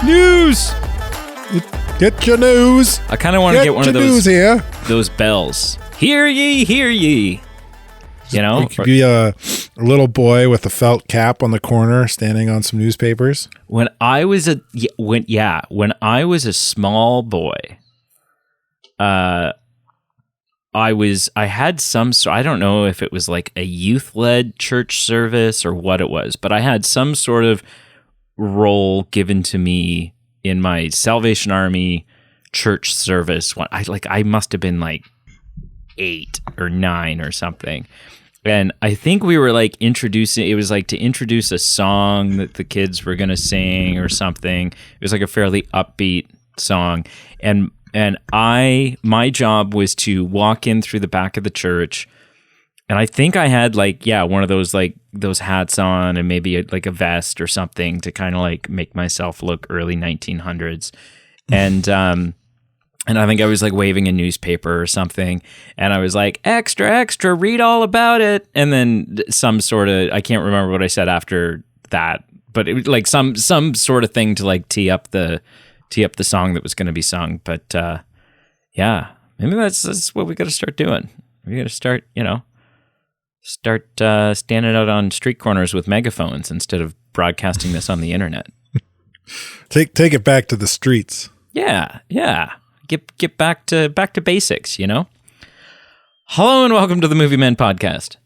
News! Get your news. I kind of want to get one of those bells. Hear ye, hear ye. You know? You could be a little boy with a felt cap on the corner standing on some newspapers. When I was a small boy, I had some, so I don't know if it was like a youth-led church service or what it was, but I had some sort of role given to me in my Salvation Army church service. I must have been like 8 or 9 or something. And I think we were like it was like to introduce a song that the kids were going to sing or something. It was like a fairly upbeat song. And my job was to walk in through the back of the church. And I think I had one of those those hats on and maybe a vest or something to kind of like make myself look early 1900s. And I think I was like waving a newspaper or something. And I was like, extra, extra, read all about it. And then some sort of, I can't remember what I said after that, but it was like some sort of thing to like tee up the song that was going to be sung. But yeah, maybe that's what we got to start doing. We got to start, standing out on street corners with megaphones instead of broadcasting this on the internet. Take it back to the streets. Yeah. Get back to basics, Hello and welcome to the Movie Men Podcast.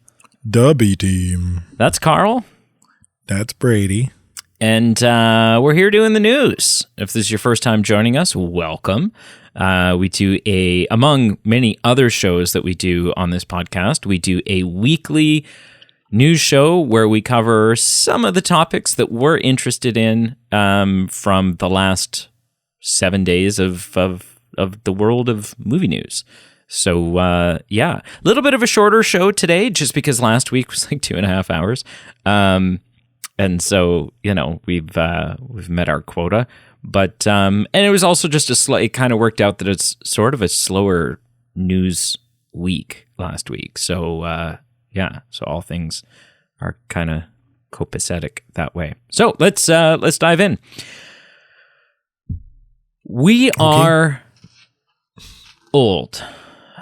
Dubby team. That's Carl. That's Brady. And we're here doing the news. If this is your first time joining us, welcome. We do among many other shows that we do on this podcast, we do a weekly news show where we cover some of the topics that we're interested in from the last 7 days of the world of movie news. So, a little bit of a shorter show today, just because last week was like 2.5 hours. And so, we've met our quota, but, and it was also just it kind of worked out that it's sort of a slower news week last week. So, so all things are kind of copacetic that way. So let's dive in. We are old,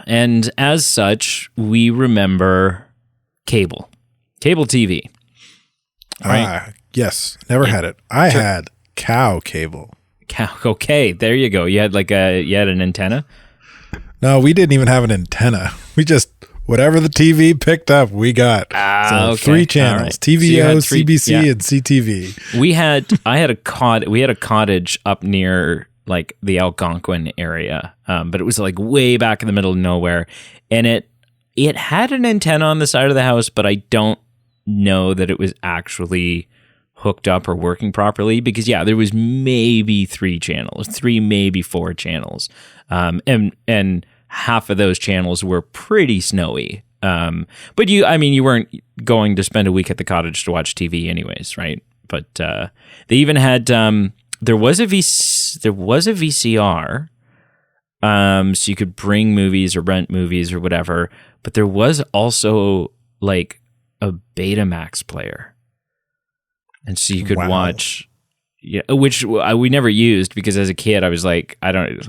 and as such, we remember cable TV. Right? Yes, never had it. I had cow cable. Okay, there you go. You had an antenna? No, we didn't even have an antenna. We just whatever the TV picked up, we got. Okay. 3 channels: right. TVO, so CBC, and CTV. We had a cottage up near like the Algonquin area, but it was like way back in the middle of nowhere, and it had an antenna on the side of the house, but I don't know that it was actually hooked up or working properly, because there was maybe 3 channels, maybe 4 channels, and half of those channels were pretty snowy. But you weren't going to spend a week at the cottage to watch TV anyways, right? But they even had there was a VCR, so you could bring movies or rent movies or whatever. But there was also like a Betamax player, and so you could watch. Yeah, which we never used, because as a kid I was like, I don't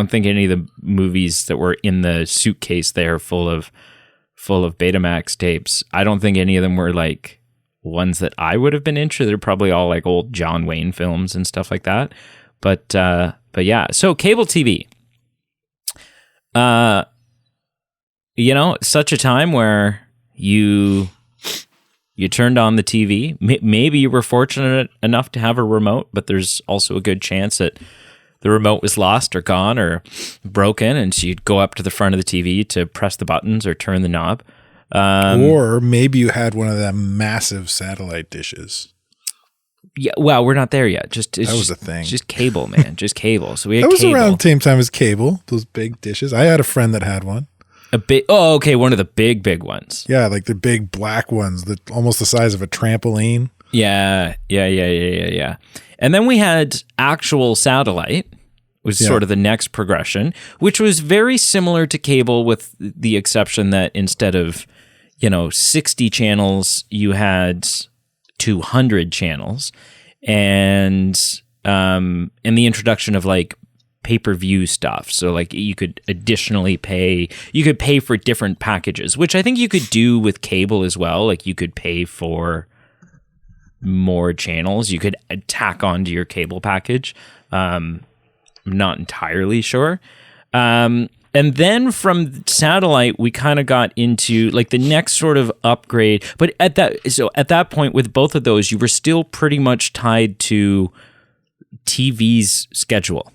think any of the movies that were in the suitcase there full of Betamax tapes, I don't think any of them were like ones that I would have been interested. They're probably all like old John Wayne films and stuff like that. But yeah, so cable TV. Such a time where you turned on the TV. Maybe you were fortunate enough to have a remote, but there's also a good chance that the remote was lost or gone or broken, and so you'd go up to the front of the TV to press the buttons or turn the knob. Or maybe you had one of them massive satellite dishes. Yeah, well, we're not there yet. That was a thing. Just cable, man. Just cable. So we had that was cable. Around the same time as cable. Those big dishes. I had a friend that had one. One of the big ones. Yeah, like the big black ones, that almost the size of a trampoline. Yeah. And then we had actual satellite, was sort of the next progression, which was very similar to cable, with the exception that instead of 60 channels, you had 200 channels, and and the introduction of like pay-per-view stuff. So like you could additionally pay for different packages, which I think you could do with cable as well. Like you could pay for more channels. You could tack onto your cable package. I'm not entirely sure. And then from satellite, we kind of got into like the next sort of upgrade. But at that point with both of those, you were still pretty much tied to TV's schedule.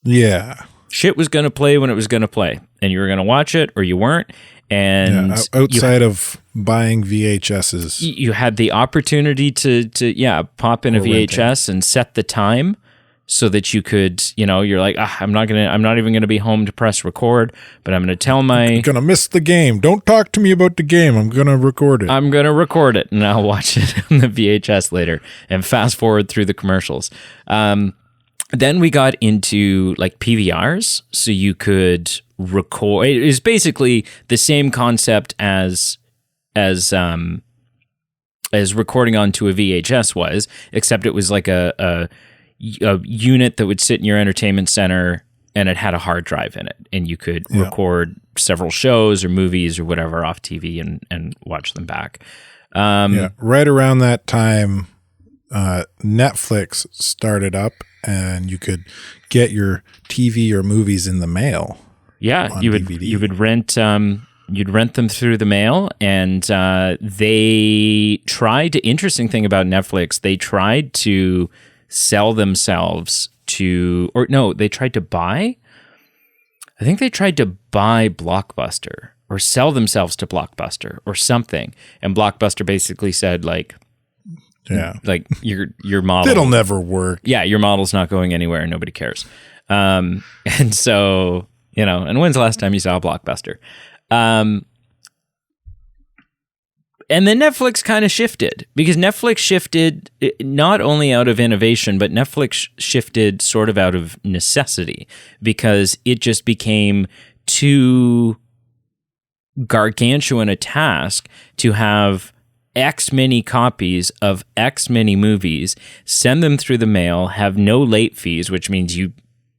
Yeah. Shit was going to play when it was going to play, and you were going to watch it or you weren't. And outside of buying VHSs, you had the opportunity to pop in a VHS and set the time so that you could, you're like, I'm not even going to be home to press record, but I'm going to tell I'm going to miss the game. Don't talk to me about the game. I'm going to record it. I'm going to record it and I'll watch it on the VHS later and fast forward through the commercials. Then we got into like PVRs, so you could record. It is basically the same concept as recording onto a VHS was, except it was like a unit that would sit in your entertainment center, and it had a hard drive in it, and you could record several shows or movies or whatever off TV and watch them back. Right around that time, Netflix started up, and you could get your TV or movies in the mail. Yeah, you would rent you'd rent them through the mail, and they tried. Interesting thing about Netflix, they tried to sell themselves to, or no, they tried to buy. I think they tried to buy Blockbuster or sell themselves to Blockbuster or something, and Blockbuster basically said like, like your model, it'll never work. Yeah, your model's not going anywhere, and nobody cares. And so, and when's the last time you saw a Blockbuster? And then Netflix kind of shifted, because Netflix shifted not only out of innovation, but Netflix shifted sort of out of necessity, because it just became too gargantuan a task to have X many copies of X many movies, send them through the mail, have no late fees, which means you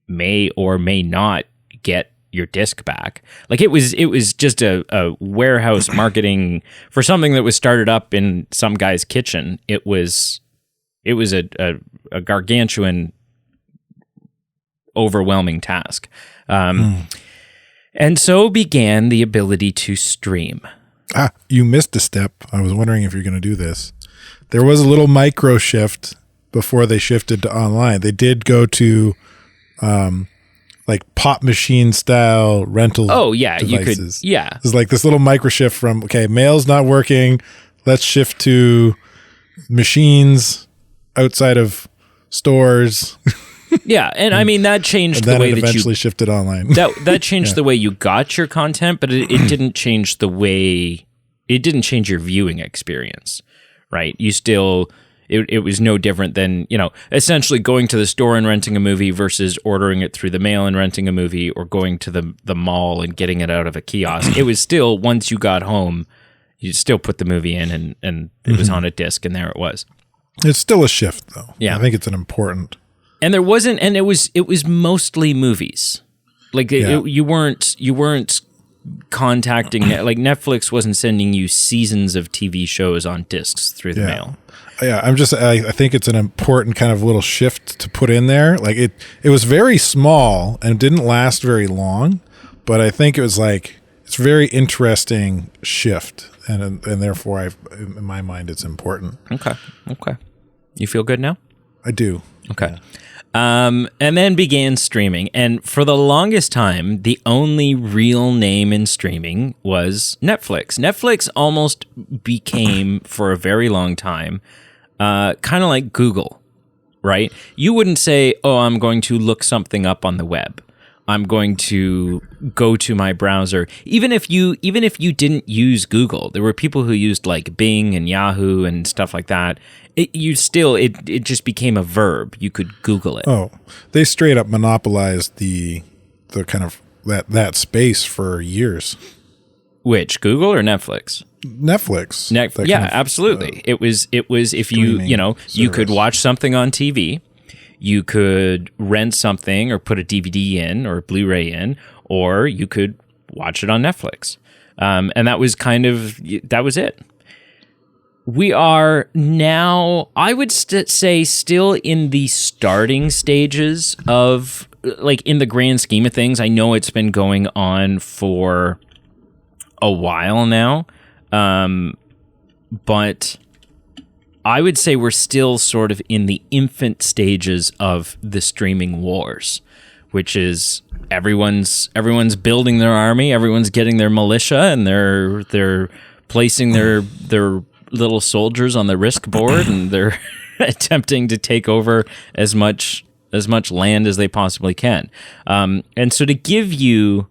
may or may not get your disc back. Like it was just a warehouse marketing for something that was started up in some guy's kitchen. It was a gargantuan, overwhelming task. And so began the ability to stream. You missed a step. I was wondering if you're going to do this. There was a little micro shift before they shifted to online. They did go to like pop machine style rental. Oh yeah, devices. You could. Yeah, it's like this little micro shift from mail's not working. Let's shift to machines outside of stores. Yeah, and I mean that changed the way that you eventually shifted online. That changed the way you got your content, but it didn't change the way. It didn't change your viewing experience, right? You still. It was no different than, essentially going to the store and renting a movie versus ordering it through the mail and renting a movie, or going to the mall and getting it out of a kiosk. It was still, once you got home, you still put the movie in and it was on a disc, and there it was. It's still a shift, though. Yeah. I think it's an important. And it was mostly movies. Like you weren't contacting, like Netflix wasn't sending you seasons of TV shows on discs through the mail. Yeah, I think it's an important kind of little shift to put in there. Like it was very small and didn't last very long, but I think it was it's a very interesting shift, and therefore in my mind it's important. Okay. You feel good now? I do. Okay. Yeah. And then began streaming, and for the longest time, the only real name in streaming was Netflix. Netflix almost became, for a very long time, kind of like Google, right? You wouldn't say, "Oh, I'm going to look something up on the web. I'm going to go to my browser." Even if you didn't use Google, there were people who used like Bing and Yahoo and stuff like that. It just became a verb. You could Google it. Oh, they straight up monopolized the kind of that space for years. Which, Google or Netflix? Netflix. Yeah, absolutely. It was if you you could watch something on TV, you could rent something or put a DVD in or a Blu-ray in, or you could watch it on Netflix. And that was that was it. We are now, I would say, still in the starting stages of, like, in the grand scheme of things. I know it's been going on for a while now, but I would say we're still sort of in the infant stages of the streaming wars, which is everyone's building their army, everyone's getting their militia, and they're placing their little soldiers on the risk board, and they're attempting to take over as much land as they possibly can. And so to give you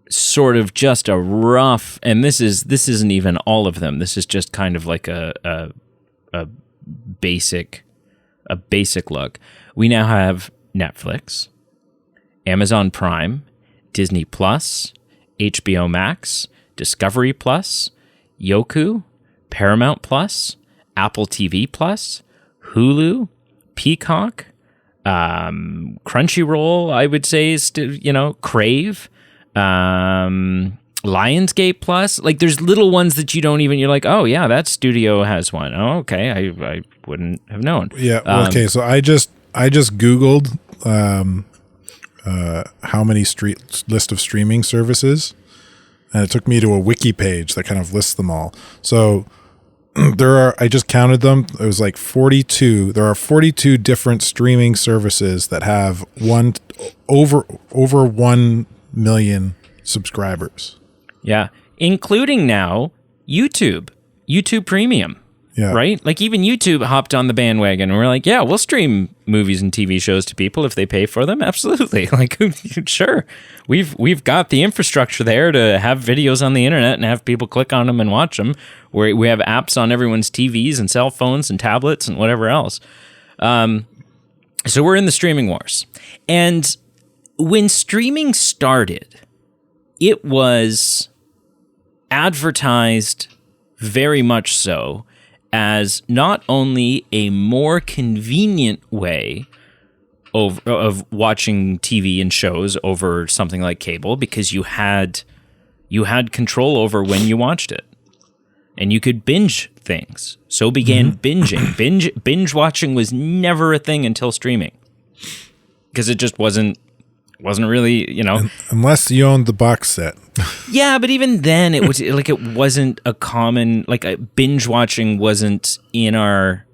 sort of just a rough, and this isn't even all of them. This is just kind of like a basic look. We now have Netflix, Amazon Prime, Disney Plus, HBO Max, Discovery Plus, Roku, Paramount Plus, Apple TV Plus, Hulu, Peacock, Crunchyroll, I would say, is still, Crave, Lionsgate Plus. Like, there's little ones that you're like, oh yeah, that studio has one. Oh, okay, I wouldn't have known. Yeah. Okay. So I just Googled how many list of streaming services, and it took me to a wiki page that kind of lists them all. So I just counted them. It was like 42. There are 42 different streaming services that have over 1 million subscribers. Yeah, including now YouTube Premium. Yeah. Right? Like, even YouTube hopped on the bandwagon, and we're like, yeah, we'll stream movies and TV shows to people if they pay for them. Absolutely. Like, sure. We've got the infrastructure there to have videos on the internet and have people click on them and watch them. We have apps on everyone's TVs and cell phones and tablets and whatever else. So we're in the streaming wars. And when streaming started, it was advertised very much so as not only a more convenient way of watching TV and shows over something like cable, because you had control over when you watched it, and you could binge things. So began binging. Binge watching was never a thing until streaming, because it just wasn't really, unless you owned the box set. Yeah, but even then, it was like, it wasn't a common, like, binge watching wasn't in our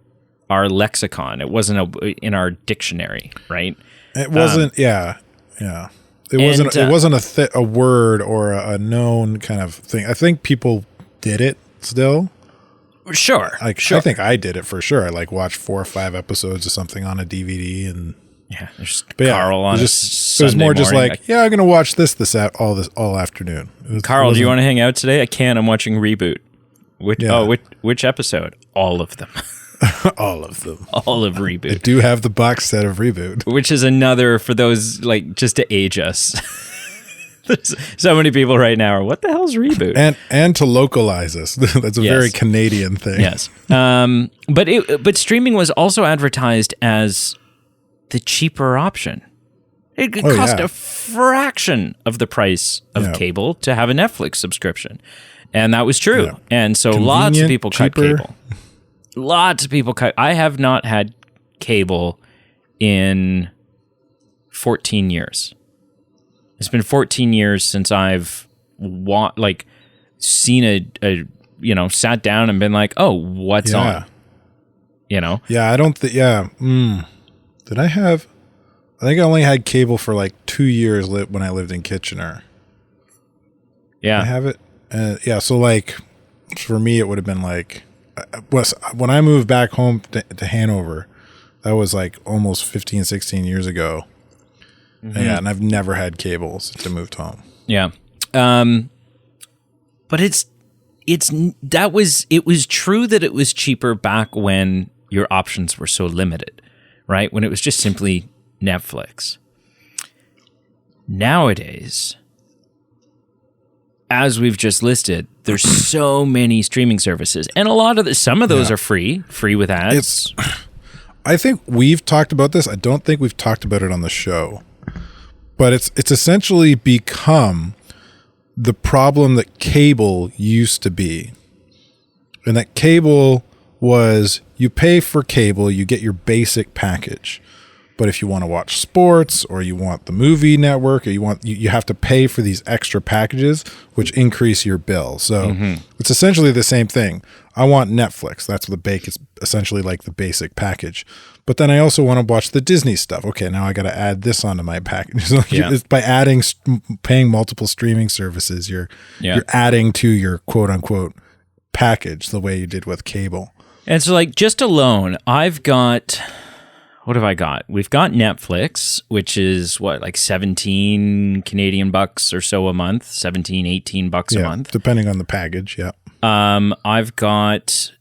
lexicon. It wasn't in our dictionary, right? It wasn't. Yeah. It wasn't a word or a known kind of thing. I think people did it still. Sure. Sure. I think I did it for sure. I watched 4 or 5 episodes of something on a DVD and. Yeah, there's Carl on it was more just morning. like, I'm going to watch this all afternoon. Carl, do you want to hang out today? I can. I'm watching Reboot. Which episode? All of them. All of them. All of Reboot. I do have the box set of Reboot. Which is another, for those, like, just to age us. There's so many people right now are, what the hell's Reboot? And to localize us. That's a very Canadian thing. Yes. But streaming was also advertised as the cheaper option. It could cost a fraction of the price of cable to have a Netflix subscription. And that was true. Yeah. And so lots of people cut cable. Lots of people cut. I have not had cable in 14 years. It's been 14 years since I've seen sat down and been like, oh, what's on? Yeah, I don't think, Did I have? I think I only had cable for like 2 years when I lived in Kitchener. Yeah, I have it. So like, for me, it would have been like, when I moved back home to Hanover, that was like almost 15, 16 years ago. Mm-hmm. And I've never had cable since I moved home. Yeah, but it was true that it was cheaper back when your options were so limited. Right? When it was just simply Netflix. Nowadays, as we've just listed, there's so many streaming services, and some of those are free with ads. I think we've talked about this. I don't think we've talked about it on the show, but it's essentially become the problem that cable used to be. And that cable was, you pay for cable, you get your basic package. But if you want to watch sports, or you want the movie network, or you have to pay for these extra packages, which increase your bill. So it's essentially the same thing. I want Netflix. That's it's essentially like the basic package. But then I also want to watch the Disney stuff. Okay, now I got to add this onto my package. So by paying multiple streaming services, you're adding to your quote unquote package the way you did with cable. And so, like, just alone, I've got. What have I got? We've got Netflix, which is like 17 Canadian bucks or so a month, 17, 18 bucks a month. Depending on the package, yeah. I've got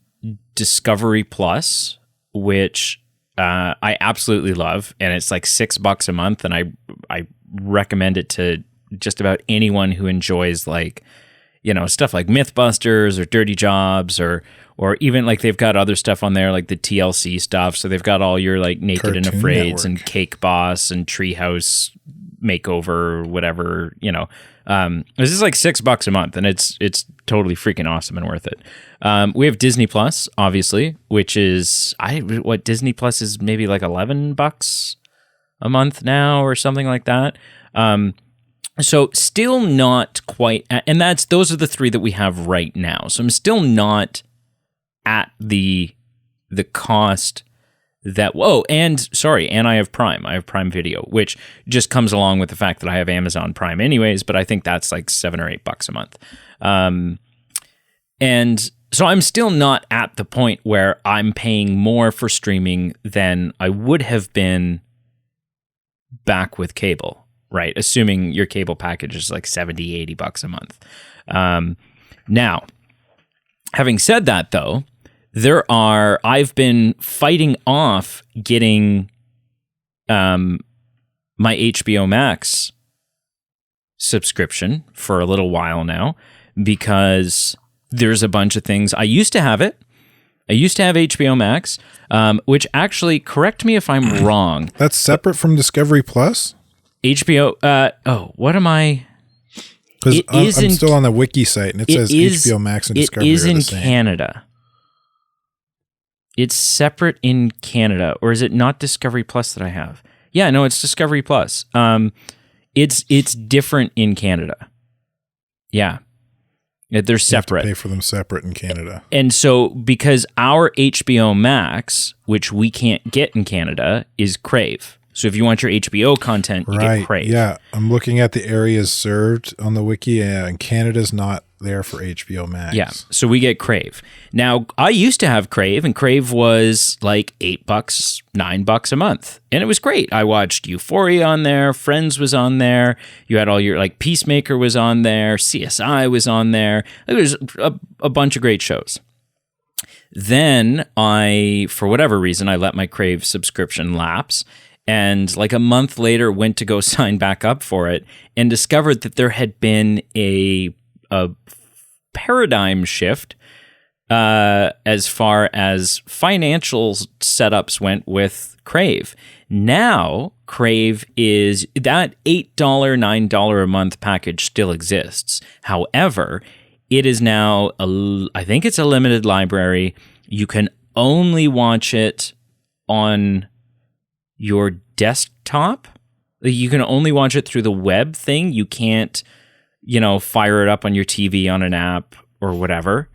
Discovery Plus, which I absolutely love, and it's like $6 a month, and I recommend it to just about anyone who enjoys, like, you know, stuff like Mythbusters or Dirty Jobs, or even like they've got other stuff on there like the TLC stuff. So they've got all your like Naked and Cartoon Afraids Network. and Cake Boss and Treehouse Makeover, whatever, you know. This is like $6 a month, and it's totally freaking awesome and worth it. We have Disney Plus, obviously, which is Disney Plus is maybe like $11 a month now or something like that. So still not quite, and those are the three that we have right now. So I'm still not at the cost that, and I have Prime. I have Prime Video, which just comes along with the fact that I have Amazon Prime anyways, but I think that's like $7 or $8 a month. And so I'm still not at the point where I'm paying more for streaming than I would have been back with cable, right? Assuming your cable package is like $70, $80 a month. Now, having said that, though, I've been fighting off getting my HBO Max subscription for a little while now, because there's a bunch of things. I used to have it. I used to have HBO Max, which actually, correct me if I'm wrong. That's separate from Discovery Plus? HBO, what am I? Because I'm still on the wiki site, and it says HBO Max and Discovery are the same. It is in Canada. It's separate in Canada, or is it not Discovery Plus that I have? Yeah, no, it's Discovery Plus. It's different in Canada. Yeah, they're separate. You have to pay for them separate in Canada. And so, because our HBO Max, which we can't get in Canada, is Crave. So if you want your HBO content, you get Crave. Yeah, I'm looking at the areas served on the wiki, and Canada's not there for HBO Max. Yeah, so we get Crave. Now, I used to have Crave, and Crave was like $8, $9 a month, and it was great. I watched Euphoria on there, Friends was on there, you had all your, like, Peacemaker was on there, CSI was on there. There was a bunch of great shows. Then for whatever reason, I let my Crave subscription lapse, and like a month later went to go sign back up for it and discovered that there had been a paradigm shift as far as financial setups went with Crave. Now, Crave is that $8, $9 a month package still exists. However, it is now, I think it's a limited library. You can only watch it on your desktop. You can only watch it through the web thing. You can't, fire it up on your TV on an app or whatever.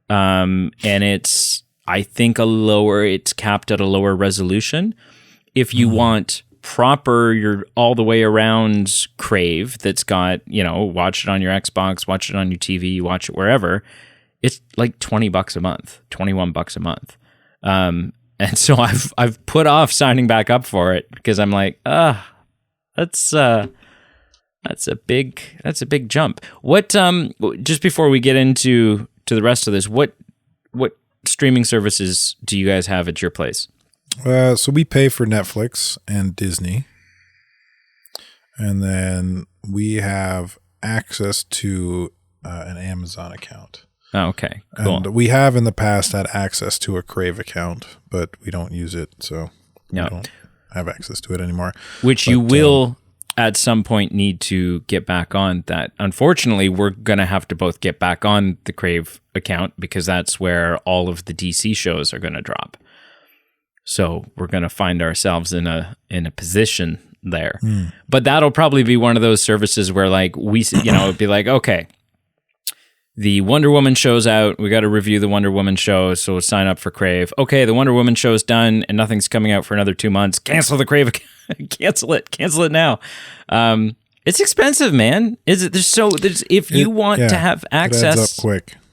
And it's, I think, it's capped at a lower resolution. If you want proper, your all the way around Crave that's got, watch it on your Xbox, watch it on your TV, watch it wherever, it's like $20 a month, $21 a month. And so I've put off signing back up for it because I'm like, that's a big jump. What just before we get into the rest of this, what streaming services do you guys have at your place? So we pay for Netflix and Disney, and then we have access to an Amazon account. Oh, okay, cool. And we have in the past had access to a Crave account, but we don't use it, so we don't have access to it anymore. Which you will at some point need to get back on. That unfortunately we're going to have to both get back on the Crave account because that's where all of the DC shows are going to drop. So we're going to find ourselves in a position there. But that'll probably be one of those services where like it'd be like, okay, the Wonder Woman show's out. We got to review the Wonder Woman show, so we'll sign up for Crave. Okay, the Wonder Woman show's done, and nothing's coming out for another 2 months. Cancel the Crave. Cancel it now. It's expensive, man. If you want to have access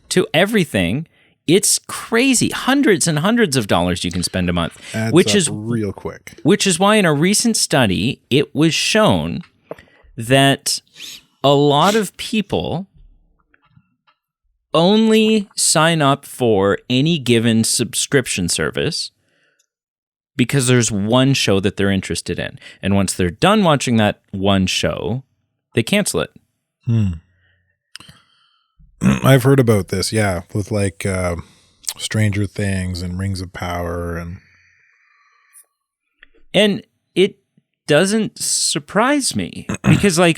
to everything, it's crazy. Hundreds and hundreds of dollars you can spend a month, which is real quick. Which is why in a recent study, it was shown that a lot of people only sign up for any given subscription service because there's one show that they're interested in. And once they're done watching that one show, they cancel it. I've heard about this, with like Stranger Things and Rings of Power. And it doesn't surprise me because like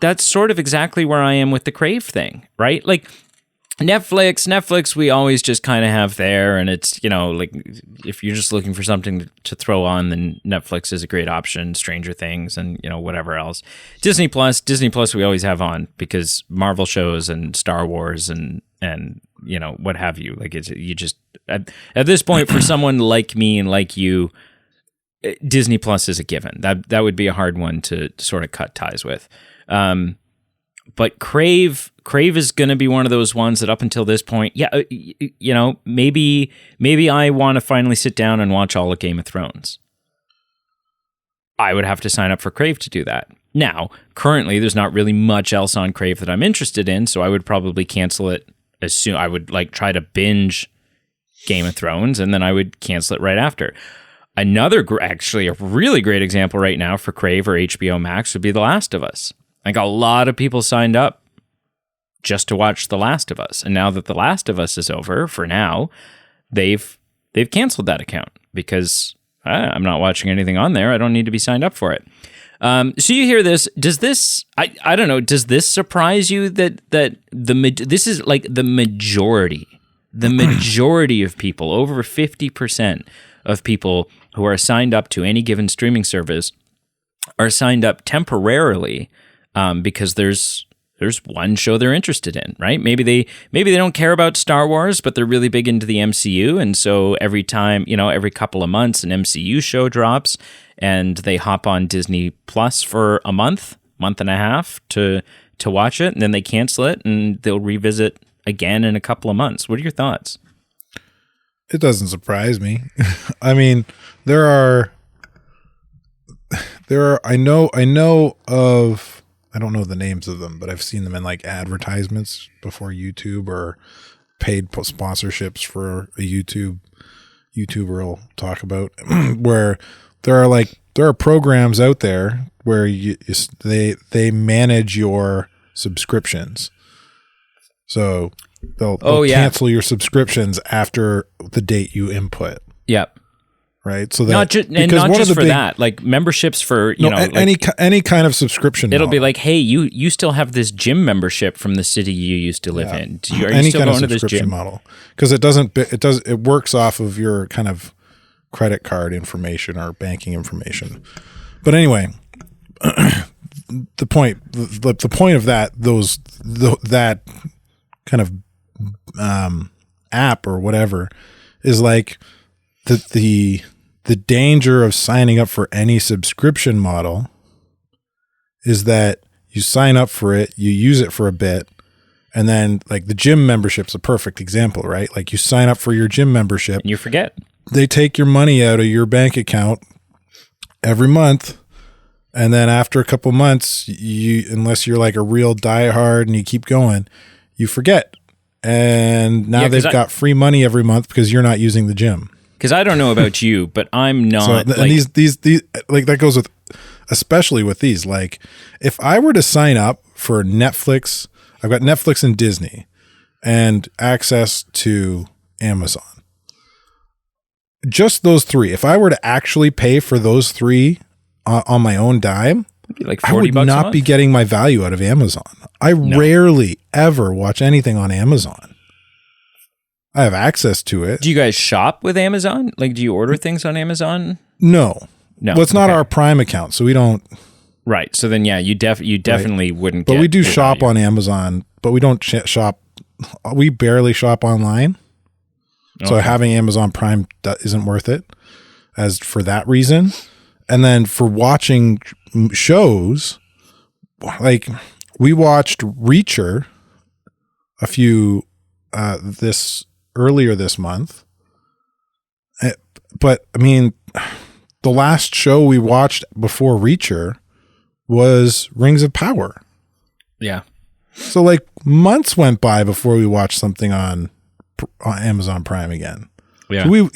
that's sort of exactly where I am with the Crave thing, right? Like, Netflix, we always just kind of have there, and it's, like if you're just looking for something to throw on, then Netflix is a great option, Stranger Things and, whatever else. Disney Plus we always have on because Marvel shows and Star Wars and what have you. Like you just, at this point for someone like me and like you, Disney Plus is a given. That would be a hard one to sort of cut ties with. But Crave is going to be one of those ones that up until this point, maybe I want to finally sit down and watch all of Game of Thrones. I would have to sign up for Crave to do that. Now, currently, there's not really much else on Crave that I'm interested in, so I would probably cancel it as soon. I would try to binge Game of Thrones, and then I would cancel it right after. Another, actually, a really great example right now for Crave or HBO Max would be The Last of Us. Like a lot of people signed up just to watch The Last of Us. And now that The Last of Us is over, for now, they've canceled that account because I'm not watching anything on there. I don't need to be signed up for it. So you hear this. Does this, I don't know, does this surprise you that this is like the majority of people, over 50% of people who are signed up to any given streaming service are signed up temporarily because there's one show they're interested in, right? Maybe they don't care about Star Wars, but they're really big into the MCU, and so every time, every couple of months, an MCU show drops, and they hop on Disney Plus for a month and a half to watch it, and then they cancel it, and they'll revisit again in a couple of months. What are your thoughts? It doesn't surprise me. I mean, there are. I know of. I don't know the names of them, but I've seen them in like advertisements before YouTube or paid sponsorships for a YouTuber will talk about where there are programs out there where they manage your subscriptions. So they'll cancel your subscriptions after the date you input. Yep. Right, so that not just for that, like memberships for any kind of subscription. It'll be like, hey, you still have this gym membership from the city you used to live in. Are any you still kind going of to this subscription gym model? Because it works off of your kind of credit card information or banking information. But anyway, the point of that kind of app or whatever is like the danger of signing up for any subscription model is that you sign up for it, you use it for a bit, and then like the gym membership's a perfect example, right? Like you sign up for your gym membership and you forget. They take your money out of your bank account every month, and then after a couple months, unless you're like a real diehard and you keep going, you forget. And now they've got free money every month because you're not using the gym. Because I don't know about you, but I'm not. So, and these like that goes with, especially with these. Like, if I were to sign up for Netflix I've got Netflix and Disney and access to Amazon. Just those three. If I were to actually pay for those three on my own dime, like $40 I would bucks not be getting my value out of Amazon. I rarely ever watch anything on Amazon. I have access to it. Do you guys shop with Amazon? Like, do you order things on Amazon? No. No. Well, it's not our Prime account, so we don't. Right. So then, yeah, you definitely wouldn't. But we do shop on Amazon, but we don't shop. We barely shop online. So having Amazon Prime isn't worth it as for that reason. And then for watching shows, like we watched Reacher earlier this month. But I mean, the last show we watched before Reacher was Rings of Power. Yeah. So like months went by before we watched something on Amazon Prime again. Yeah. So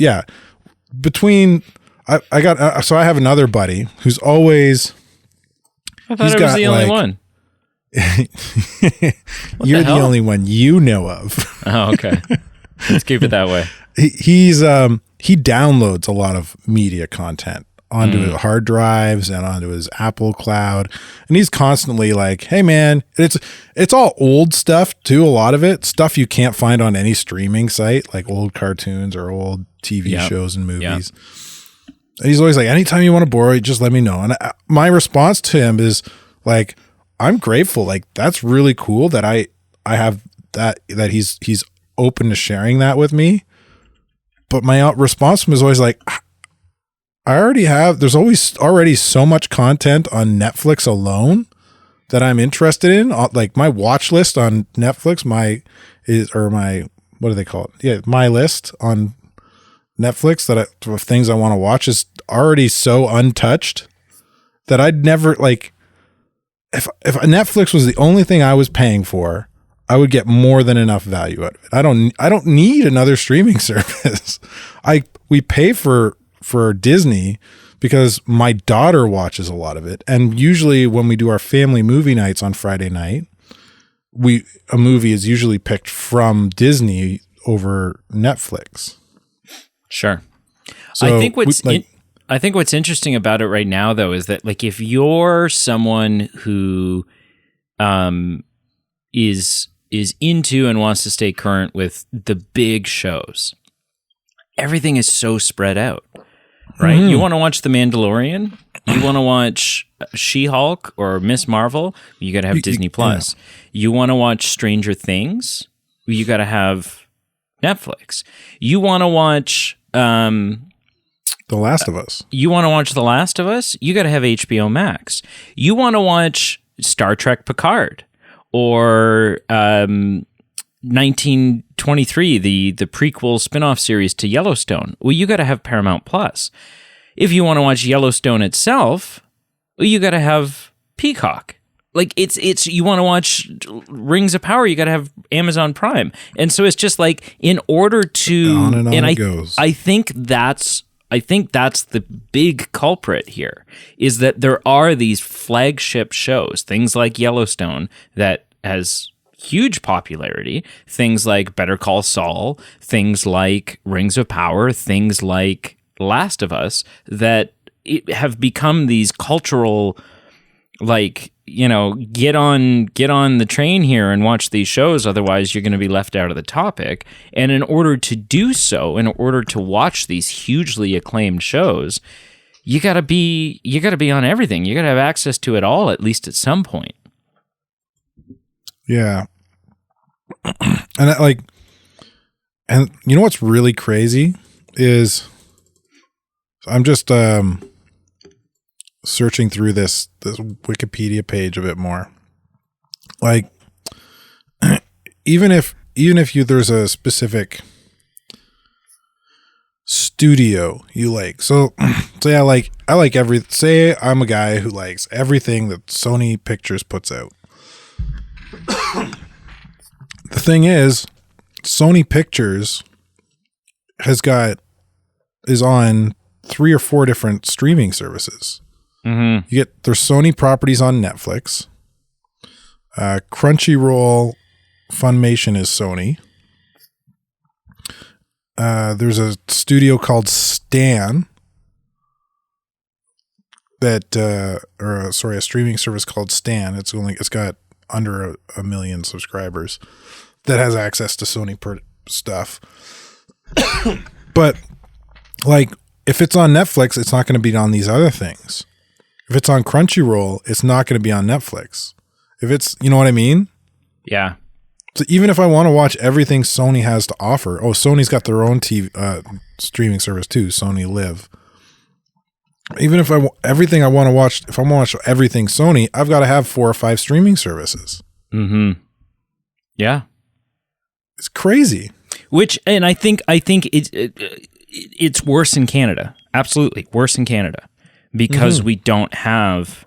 between I got so I have another buddy who's always. I thought I was the only one. You're the only one you know of. Oh, okay. Let's keep it that way. He downloads a lot of media content onto his hard drives and onto his Apple Cloud, and he's constantly like, "Hey, man, it's all old stuff too. A lot of it stuff you can't find on any streaming site, like old cartoons or old TV shows and movies." Yep. And he's always like, "Anytime you want to borrow it, just let me know." And my response to him is like, "I'm grateful. Like that's really cool that I have that he's open to sharing that with me." But my response to him is always like, there's always already so much content on Netflix alone that I'm interested in. Like my watch list on Netflix, what do they call it? Yeah, my list on Netflix of things I want to watch is already so untouched that I'd never like, if Netflix was the only thing I was paying for, I would get more than enough value out of it. I don't need another streaming service. We pay for Disney because my daughter watches a lot of it. And usually when we do our family movie nights on Friday night, a movie is usually picked from Disney over Netflix. Sure. So I think what's interesting about it right now though is that like if you're someone who is into and wants to stay current with the big shows, everything is so spread out. Right? You want to watch The Mandalorian? You want to watch She-Hulk or Miss Marvel? You got to have Disney Plus. Yeah. You want to watch Stranger Things? You got to have Netflix. You want to watch The Last of Us? You want to watch The Last of Us? You got to have HBO Max. You want to watch Star Trek Picard or 1923, the prequel spin-off series to Yellowstone. Well, you got to have Paramount Plus. If you want to watch Yellowstone itself, well, you got to have Peacock. Like it's you want to watch Rings of Power, you got to have Amazon Prime. And so it's just like in order to on and it goes. I think that's the big culprit here is that there are these flagship shows, things like Yellowstone that has huge popularity, things like Better Call Saul, things like Rings of Power, things like Last of Us that have become these cultural, like, you know, get on the train here and watch these shows, otherwise you're going to be left out of the topic. And in order to do so, in order to watch these hugely acclaimed shows, you got to be on everything. You got to have access to it all, at least at some point. Yeah. And you know what's really crazy is I'm just searching through this Wikipedia page a bit more. Like even if there's a specific studio you like. So yeah, I like say I'm a guy who likes everything that Sony Pictures puts out. The thing is, Sony Pictures is on 3 or 4 different streaming services. Mm-hmm. There's Sony properties on Netflix. Crunchyroll, Funimation is Sony. There's a studio called Stan a streaming service called Stan. It's got under a million subscribers that has access to Sony stuff. But like, if it's on Netflix, it's not going to be on these other things. If it's on Crunchyroll, it's not going to be on Netflix. If it's, you know what I mean? Yeah. So even if I want to watch everything Sony has to offer, Sony's got their own TV streaming service too, Sony Live. Even if everything I want to watch, if I want to watch everything Sony, I've got to have 4 or 5 streaming services. Mm-hmm. Yeah. It's crazy. And I think it's worse in Canada. Absolutely worse in Canada because we don't have,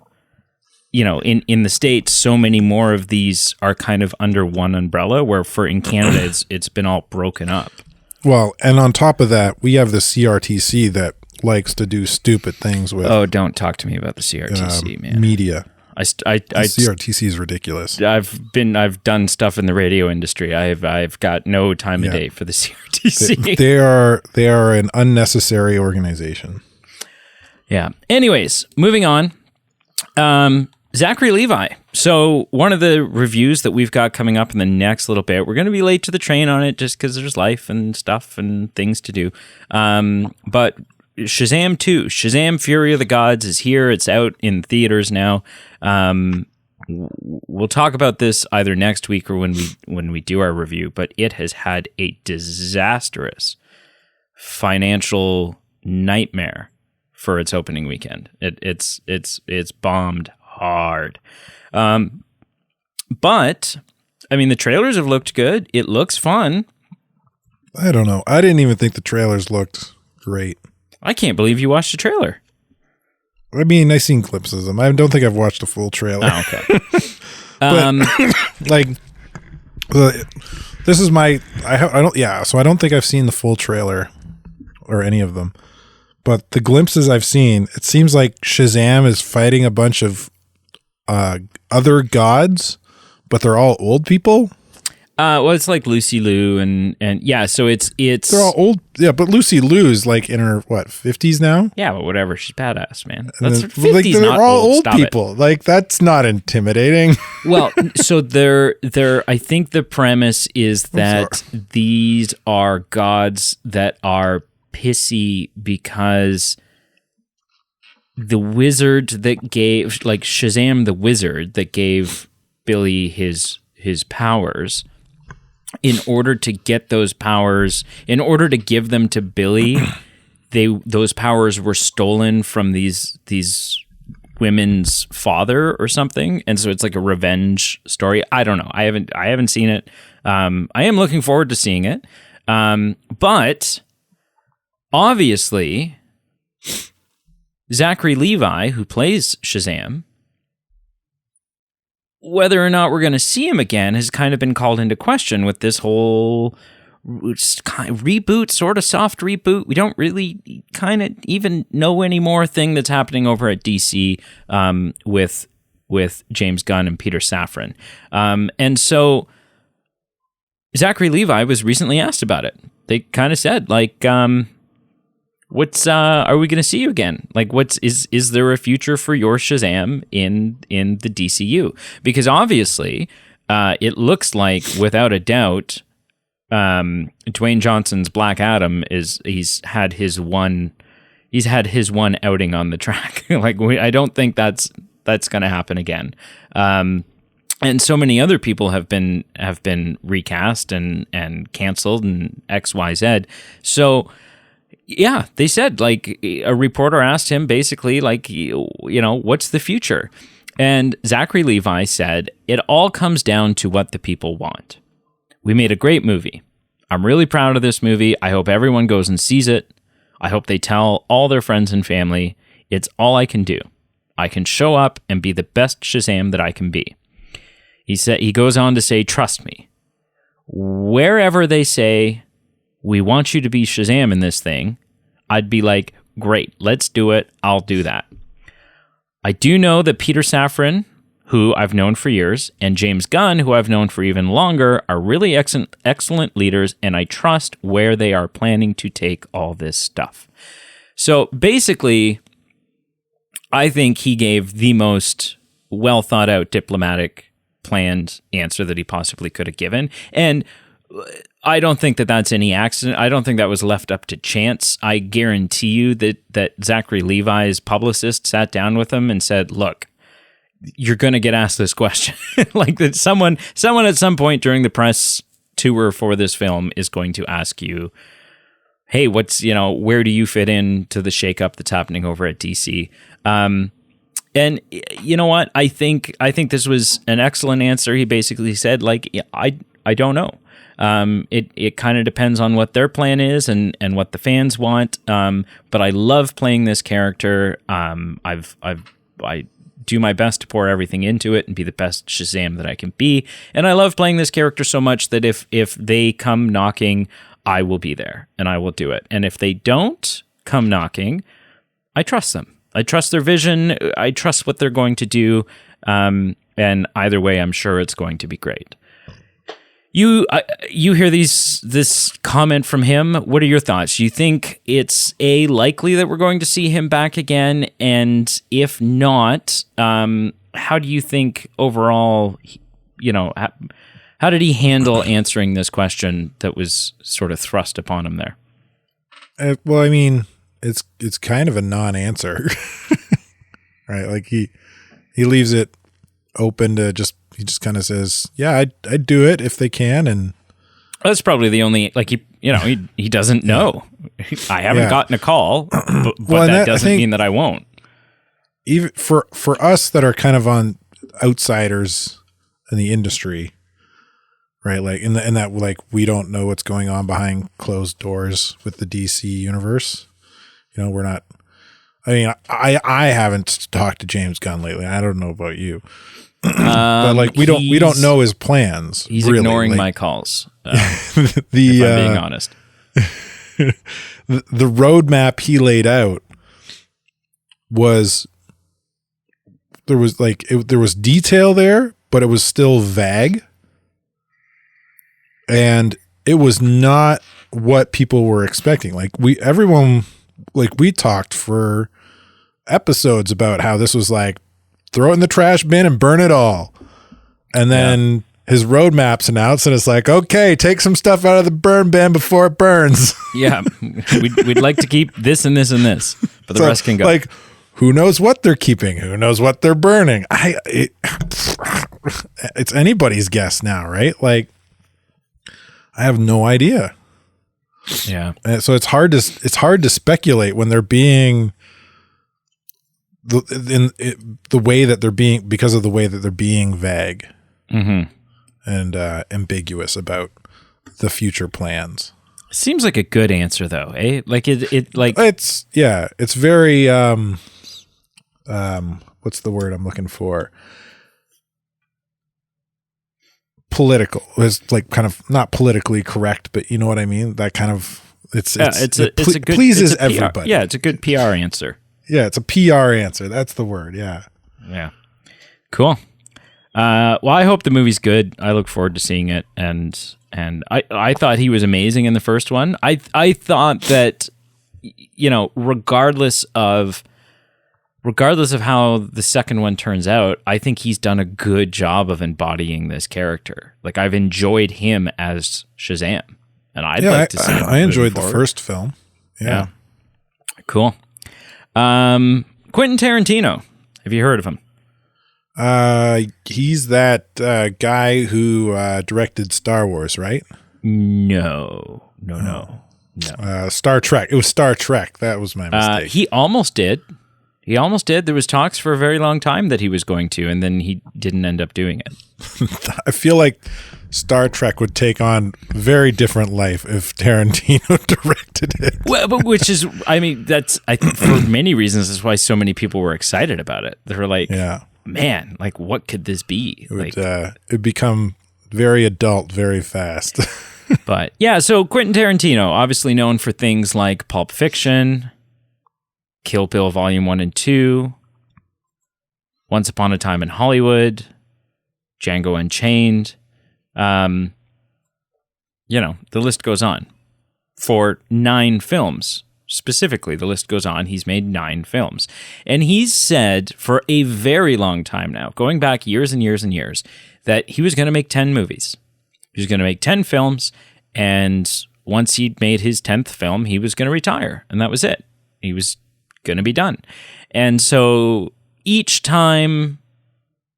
in the States, so many more of these are kind of under one umbrella, where in Canada, it's been all broken up. Well, and on top of that, we have the CRTC that likes to do stupid things with. Oh, don't talk to me about the CRTC, man. Media. CRTC is ridiculous. I've done stuff in the radio industry. I've got no time of day for the CRTC. They are an unnecessary organization. Yeah. Anyways, moving on. Zachary Levi. So one of the reviews that we've got coming up in the next little bit, we're going to be late to the train on it just because there's life and stuff and things to do. But Shazam 2, Shazam Fury of the Gods is here. It's out in theaters now. We'll talk about this either next week or when we do our review, but it has had a disastrous financial nightmare for its opening weekend. It's bombed hard. But I mean, the trailers have looked good. It looks fun. I don't know. I didn't even think the trailers looked great. I can't believe you watched the trailer. I mean, I've seen clips of them. I don't think I've watched a full trailer. Oh, okay. This is my. I don't. Yeah. So I don't think I've seen the full trailer or any of them. But the glimpses I've seen, it seems like Shazam is fighting a bunch of other gods, but they're all old people. Well, it's like Lucy Liu and yeah, so it's they're all old. Yeah, but Lucy Liu's like in her 50s now. Yeah, but whatever, she's badass, man. That's 50s, they're all old people. Like, that's not intimidating. Well, so they're I think the premise is that these are gods that are pissy because the wizard that gave, like Shazam the wizard that gave Billy his powers, in order to get those powers, in order to give them to Billy, those powers were stolen from these women's father or something, and so it's like a revenge story. I don't know. I haven't seen it. I am looking forward to seeing it. But obviously, Zachary Levi, who plays Shazam, whether or not we're going to see him again has kind of been called into question with this whole reboot, sort of soft reboot. We don't really kind of even know anymore thing that's happening over at DC with James Gunn and Peter Safran. And so Zachary Levi was recently asked about it. They kind of said, like, what's are we going to see you again? Like, is there a future for your Shazam in the DCU? Because obviously, it looks like, without a doubt, Dwayne Johnson's Black Adam he's had his one outing on the track. Like, I don't think that's going to happen again. And so many other people have been recast and canceled and XYZ. So. Yeah, they said, like, a reporter asked him basically, like, what's the future? And Zachary Levi said, it all comes down to what the people want. We made a great movie. I'm really proud of this movie. I hope everyone goes and sees it. I hope they tell all their friends and family. It's all I can do. I can show up and be the best Shazam that I can be. He goes on to say, trust me. Wherever they say, we want you to be Shazam in this thing, I'd be like, great, let's do it. I'll do that. I do know that Peter Safran, who I've known for years, and James Gunn, who I've known for even longer, are really excellent leaders, and I trust where they are planning to take all this stuff. So basically, I think he gave the most well thought out, diplomatic, planned answer that he possibly could have given. And I don't think that that's any accident. I don't think that was left up to chance. I guarantee you that Zachary Levi's publicist sat down with him and said, look, you're going to get asked this question. Like that someone at some point during the press tour for this film is going to ask you, hey, where do you fit in to the shakeup that's happening over at DC? And you know what? I think this was an excellent answer. He basically said, like, I don't know. It kind of depends on what their plan is and what the fans want. But I love playing this character. I do my best to pour everything into it and be the best Shazam that I can be. And I love playing this character so much that if they come knocking, I will be there and I will do it. And if they don't come knocking, I trust them. I trust their vision. I trust what they're going to do. And either way, I'm sure it's going to be great. You hear this comment from him. What are your thoughts? Do you think it's likely that we're going to see him back again? And if not, how do you think overall, how did he handle answering this question that was sort of thrust upon him there? Well, I mean, it's kind of a non-answer, right? Like he leaves it open to he just kind of says, yeah, I'd do it if they can. And that's probably the only, like, he doesn't know. I haven't gotten a call, but that doesn't mean that I won't. Even for us that are kind of on outsiders in the industry, right? Like in that, like, we don't know what's going on behind closed doors with the DC universe. We're not, I mean, I haven't talked to James Gunn lately. I don't know about you. But like we don't know his plans. He's really. ignoring my calls. If I'm being honest, the roadmap he laid out was there was detail there, but it was still vague, and it was not what people were expecting. Like we talked for episodes about how this was like, throw it in the trash bin and burn it all. And then his roadmap's announced and it's like, okay, take some stuff out of the burn bin before it burns. Yeah. We'd like to keep this and this and this, but the rest can go. Like, who knows what they're keeping? Who knows what they're burning? It's anybody's guess now, right? Like, I have no idea. Yeah. And so it's hard to speculate when they're being the way that they're being, because of the way that they're being vague and ambiguous about the future plans. Seems like a good answer though, eh? Like it's very what's the word I'm looking for? Political. It's like kind of not politically correct, but you know what I mean? That kind of it's a good, pleases everybody. Yeah, it's a good PR answer. Yeah, it's a PR answer. That's the word. Yeah. Yeah. Cool. Well, I hope the movie's good. I look forward to seeing it. And I thought he was amazing in the first one. I thought that, regardless of how the second one turns out, I think he's done a good job of embodying this character. Like, I've enjoyed him as Shazam. And I'd like to see him. I enjoyed the first film. Yeah. Cool. Quentin Tarantino. Have you heard of him? He's that guy who directed Star Wars, right? No. Star Trek. It was Star Trek. That was my mistake. He almost did. There was talks for a very long time that he was going to, and then he didn't end up doing it. I feel like Star Trek would take on a very different life if Tarantino directed it. Well, but I think for many reasons, that's why so many people were excited about it. They were like, man, like, what could this be? It'd become very adult very fast. But yeah, so Quentin Tarantino, obviously known for things like Pulp Fiction, Kill Bill Volume 1 and 2. Once Upon a Time in Hollywood, Django Unchained. The list goes on. For 9 films, specifically, the list goes on. He's made 9 films. And he's said for a very long time now, going back years and years and years, that he was going to make 10 movies. He was going to make 10 films, and once he'd made his 10th film, he was going to retire, and that was it. He was going to be done. And so each time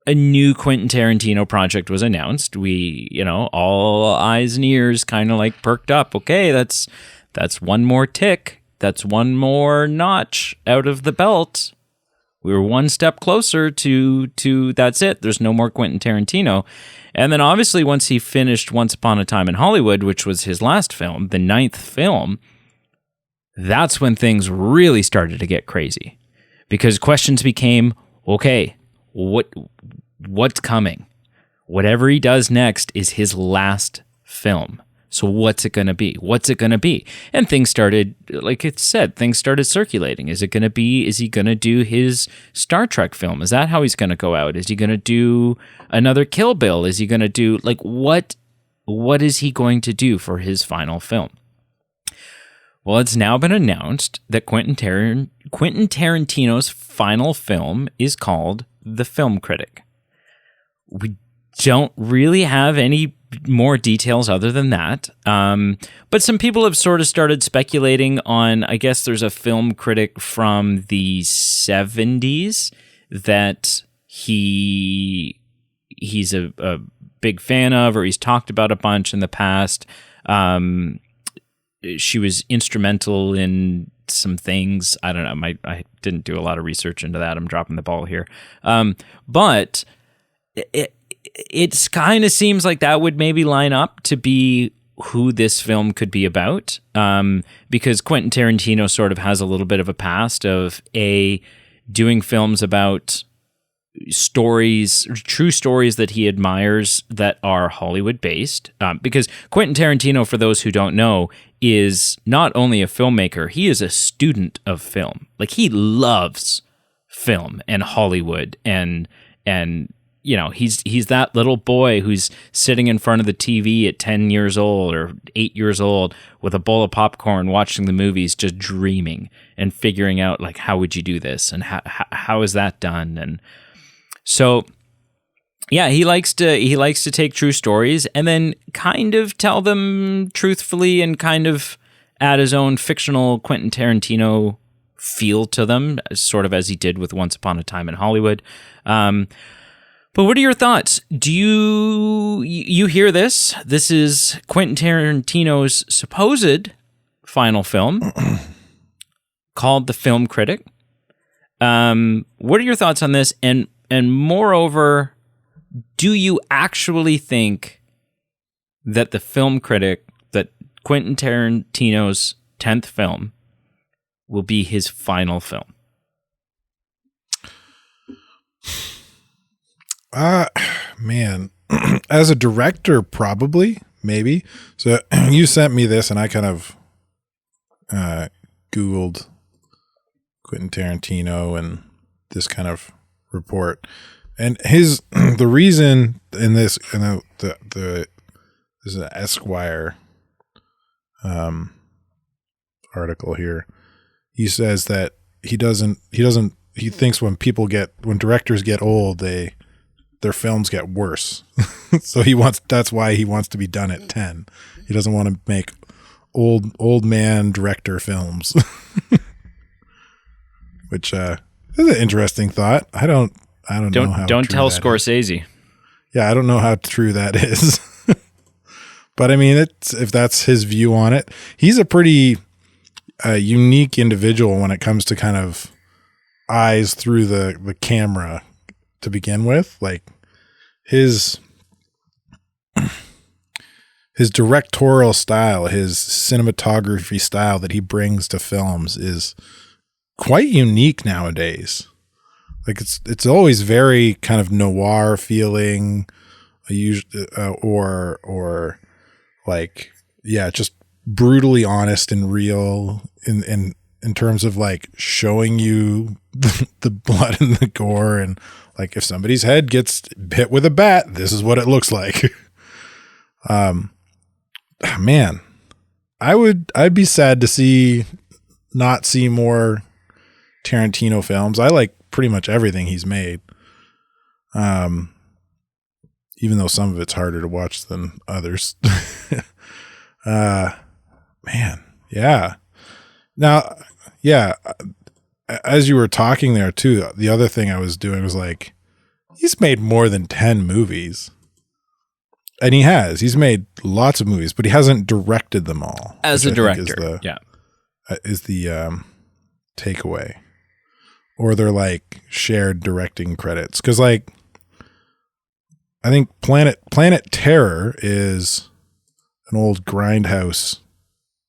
a new Quentin Tarantino project was announced, we, all eyes and ears kind of like perked up. Okay, that's one more tick. That's one more notch out of the belt. We were one step closer to that's it. There's no more Quentin Tarantino. And then obviously once he finished Once Upon a Time in Hollywood, which was his last film, the 9th film, that's when things really started to get crazy. Because questions became, okay, what's coming? Whatever he does next is his last film. So what's it going to be? What's it going to be? And things started, like it said, things started circulating. Is he going to do his Star Trek film? Is that how he's going to go out? Is he going to do another Kill Bill? Is he going to do, what is he going to do for his final film? Well, it's now been announced that Quentin Tarantino's final film is called The Film Critic. We don't really have any more details other than that. But some people have sort of started speculating on, I guess there's a film critic from the 70s that he's a big fan of, or he's talked about a bunch in the past. She was instrumental in some things. I don't know. I didn't do a lot of research into that. I'm dropping the ball here. But it kind of seems like that would maybe line up to be who this film could be about, because Quentin Tarantino sort of has a little bit of a past of doing films about stories, true stories that he admires that are Hollywood based. Because Quentin Tarantino, for those who don't know, is not only a filmmaker, he is a student of film. Like, he loves film and Hollywood, and he's that little boy who's sitting in front of the TV at 10 years old or 8 years old with a bowl of popcorn watching the movies, just dreaming and figuring out, like, how would you do this and how is that done? And so, yeah, he likes to take true stories and then kind of tell them truthfully and kind of add his own fictional Quentin Tarantino feel to them, sort of as he did with Once Upon a Time in Hollywood. But what are your thoughts? Do you hear this? This is Quentin Tarantino's supposed final film called The Film Critic. What are your thoughts on this? And moreover, do you actually think that The Film Critic, that Quentin Tarantino's 10th film, will be his final film? Man, as a director, probably, maybe. So you sent me this and I kind of Googled Quentin Tarantino and this kind of report. And the reason in this, this is an Esquire article here. He says that he thinks when directors get old, their films get worse. So that's why he wants to be done at 10. He doesn't want to make old man director films. Which is an interesting thought. I don't know how don't true tell that Scorsese. Is. Yeah, I don't know how true that is. But I mean, if that's his view on it, he's a pretty unique individual when it comes to kind of eyes through the camera to begin with. Like his directorial style, his cinematography style that he brings to films is quite unique nowadays. Like it's always very kind of noir feeling, or like, yeah, just brutally honest and real in in terms of like showing you the blood and the gore, and like if somebody's head gets hit with a bat, this is what it looks like. Man, I'd be sad to not see more Tarantino films. I like pretty much everything he's made. Even though some of it's harder to watch than others. Man, yeah. Now, yeah, as you were talking there too, the other thing I was doing was like, he's made more than 10 movies. And he's made lots of movies, but he hasn't directed them all. As a director, is the takeaway. Or they're like shared directing credits. Because like, I think Planet Terror is an old Grindhouse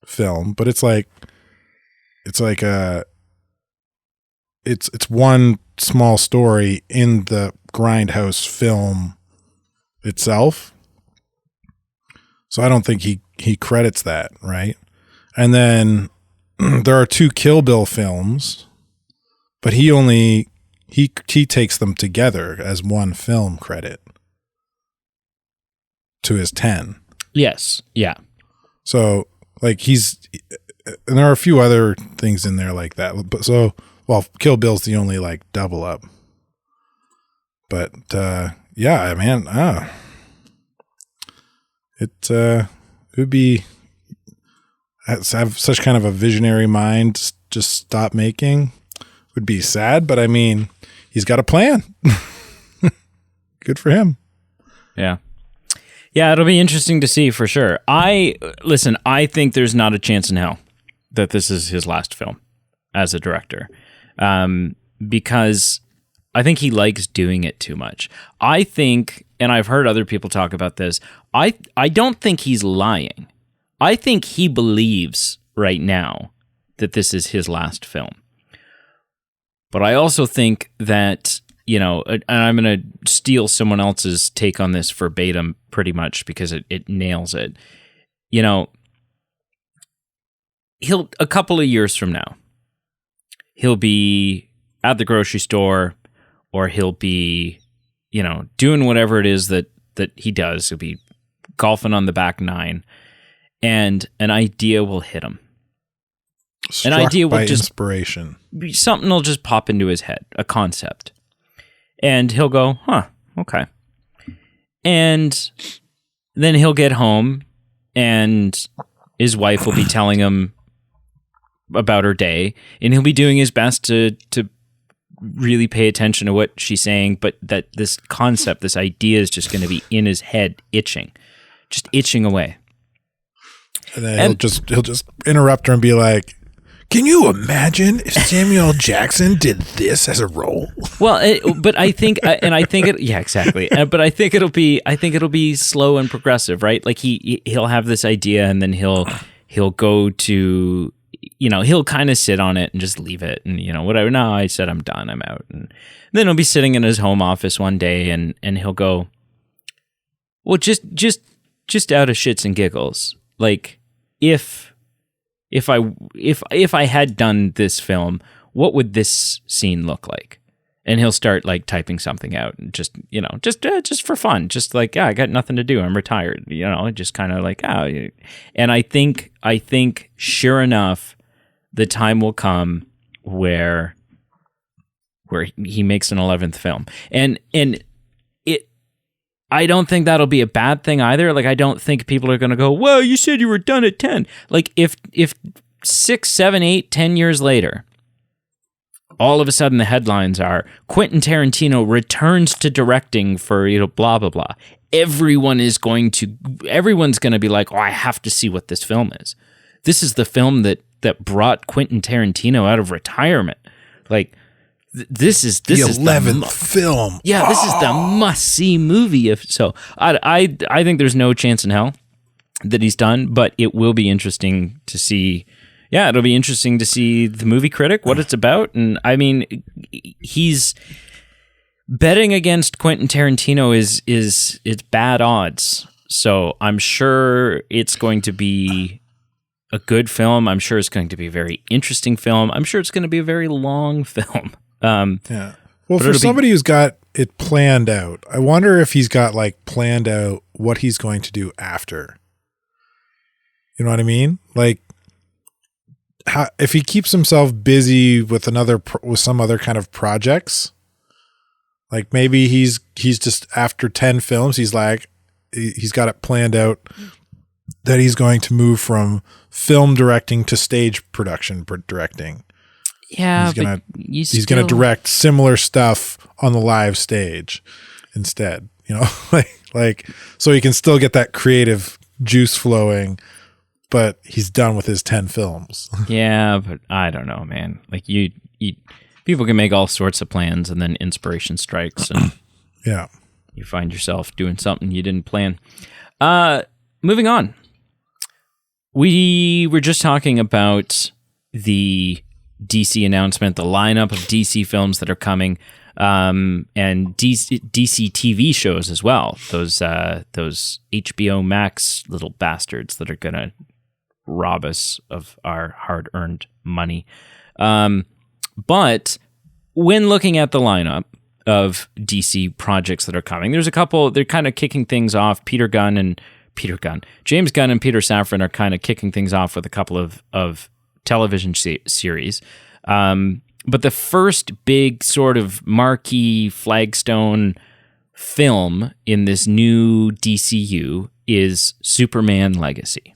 film, but it's one small story in the Grindhouse film itself. So I don't think he credits that, right? And then there are 2 Kill Bill films, but he takes them together as one film credit to his 10. Yes. Yeah. So like and there are a few other things in there like that. But Kill Bill's the only like double up. But yeah, man, it would be have such kind of a visionary mind. Just stop making would be sad, but I mean, he's got a plan. Good for him. Yeah. Yeah, it'll be interesting to see for sure. I think there's not a chance in hell that this is his last film as a director, because I think he likes doing it too much. I think, and I've heard other people talk about this, I don't think he's lying. I think he believes right now that this is his last film. But I also think that, and I'm going to steal someone else's take on this verbatim pretty much because it nails it. A couple of years from now, he'll be at the grocery store, or he'll be, doing whatever it is that he does. He'll be golfing on the back nine, and an idea will hit him. Struck an idea will just inspiration. Something will just pop into his head, a concept. And he'll go, huh, okay. And then he'll get home, and his wife will be telling him about her day, and he'll be doing his best to really pay attention to what she's saying, but that this concept, this idea is just going to be in his head, just itching away. And then he'll just interrupt her and be like, "Can you imagine if Samuel Jackson did this as a role?" Well, but I think, yeah, exactly. But I think it'll be slow and progressive, right? Like he'll have this idea, and then he'll go to, he'll kind of sit on it and just leave it, and whatever. No, I said I'm done, I'm out, and then he'll be sitting in his home office one day, and he'll go, well, just out of shits and giggles, like if I had done this film, what would this scene look like? And he'll start like typing something out, and just for fun, just like, yeah, I got nothing to do, I'm retired, just kind of like, oh. And I think sure enough, the time will come where he makes an 11th film, and I don't think that'll be a bad thing either. Like, I don't think people are going to go, well, you said you were done at 10. Like, if 6, 7, 8, 10 years later, all of a sudden the headlines are Quentin Tarantino returns to directing for, blah, blah, blah. Everyone's going to be like, oh, I have to see what this film is. This is the film that brought Quentin Tarantino out of retirement. Like, this is the 11th film. Yeah, this is the must-see movie. I think there's no chance in hell that he's done, but it will be interesting to see. Yeah, it'll be interesting to see the movie critic, what it's about. And I mean, he's betting against Quentin Tarantino it's bad odds. So I'm sure it's going to be a good film. I'm sure it's going to be a very interesting film. I'm sure it's going to be a very long film. Yeah. Well, for somebody who's got it planned out, I wonder if he's got like planned out what he's going to do after. You know what I mean? Like, if he keeps himself busy with some other kind of projects, like maybe he's just after 10 films, he's got it planned out that he's going to move from film directing to stage production directing. Yeah, he's gonna direct similar stuff on the live stage instead. You know, like so he can still get that creative juice flowing, but he's done with his 10 films. Yeah, but I don't know, man. Like you people can make all sorts of plans, and then inspiration strikes, and yeah, you find yourself doing something you didn't plan. Moving on. We were just talking about the DC announcement, the lineup of DC films that are coming, and DC TV shows as well. Those HBO Max little bastards that are gonna rob us of our hard-earned money. But when looking at the lineup of DC projects that are coming, there's a couple. They're kind of kicking things off. James Gunn and Peter Safran are kind of kicking things off with a couple of television series. But the first big sort of marquee flagstone film in this new DCU is Superman Legacy.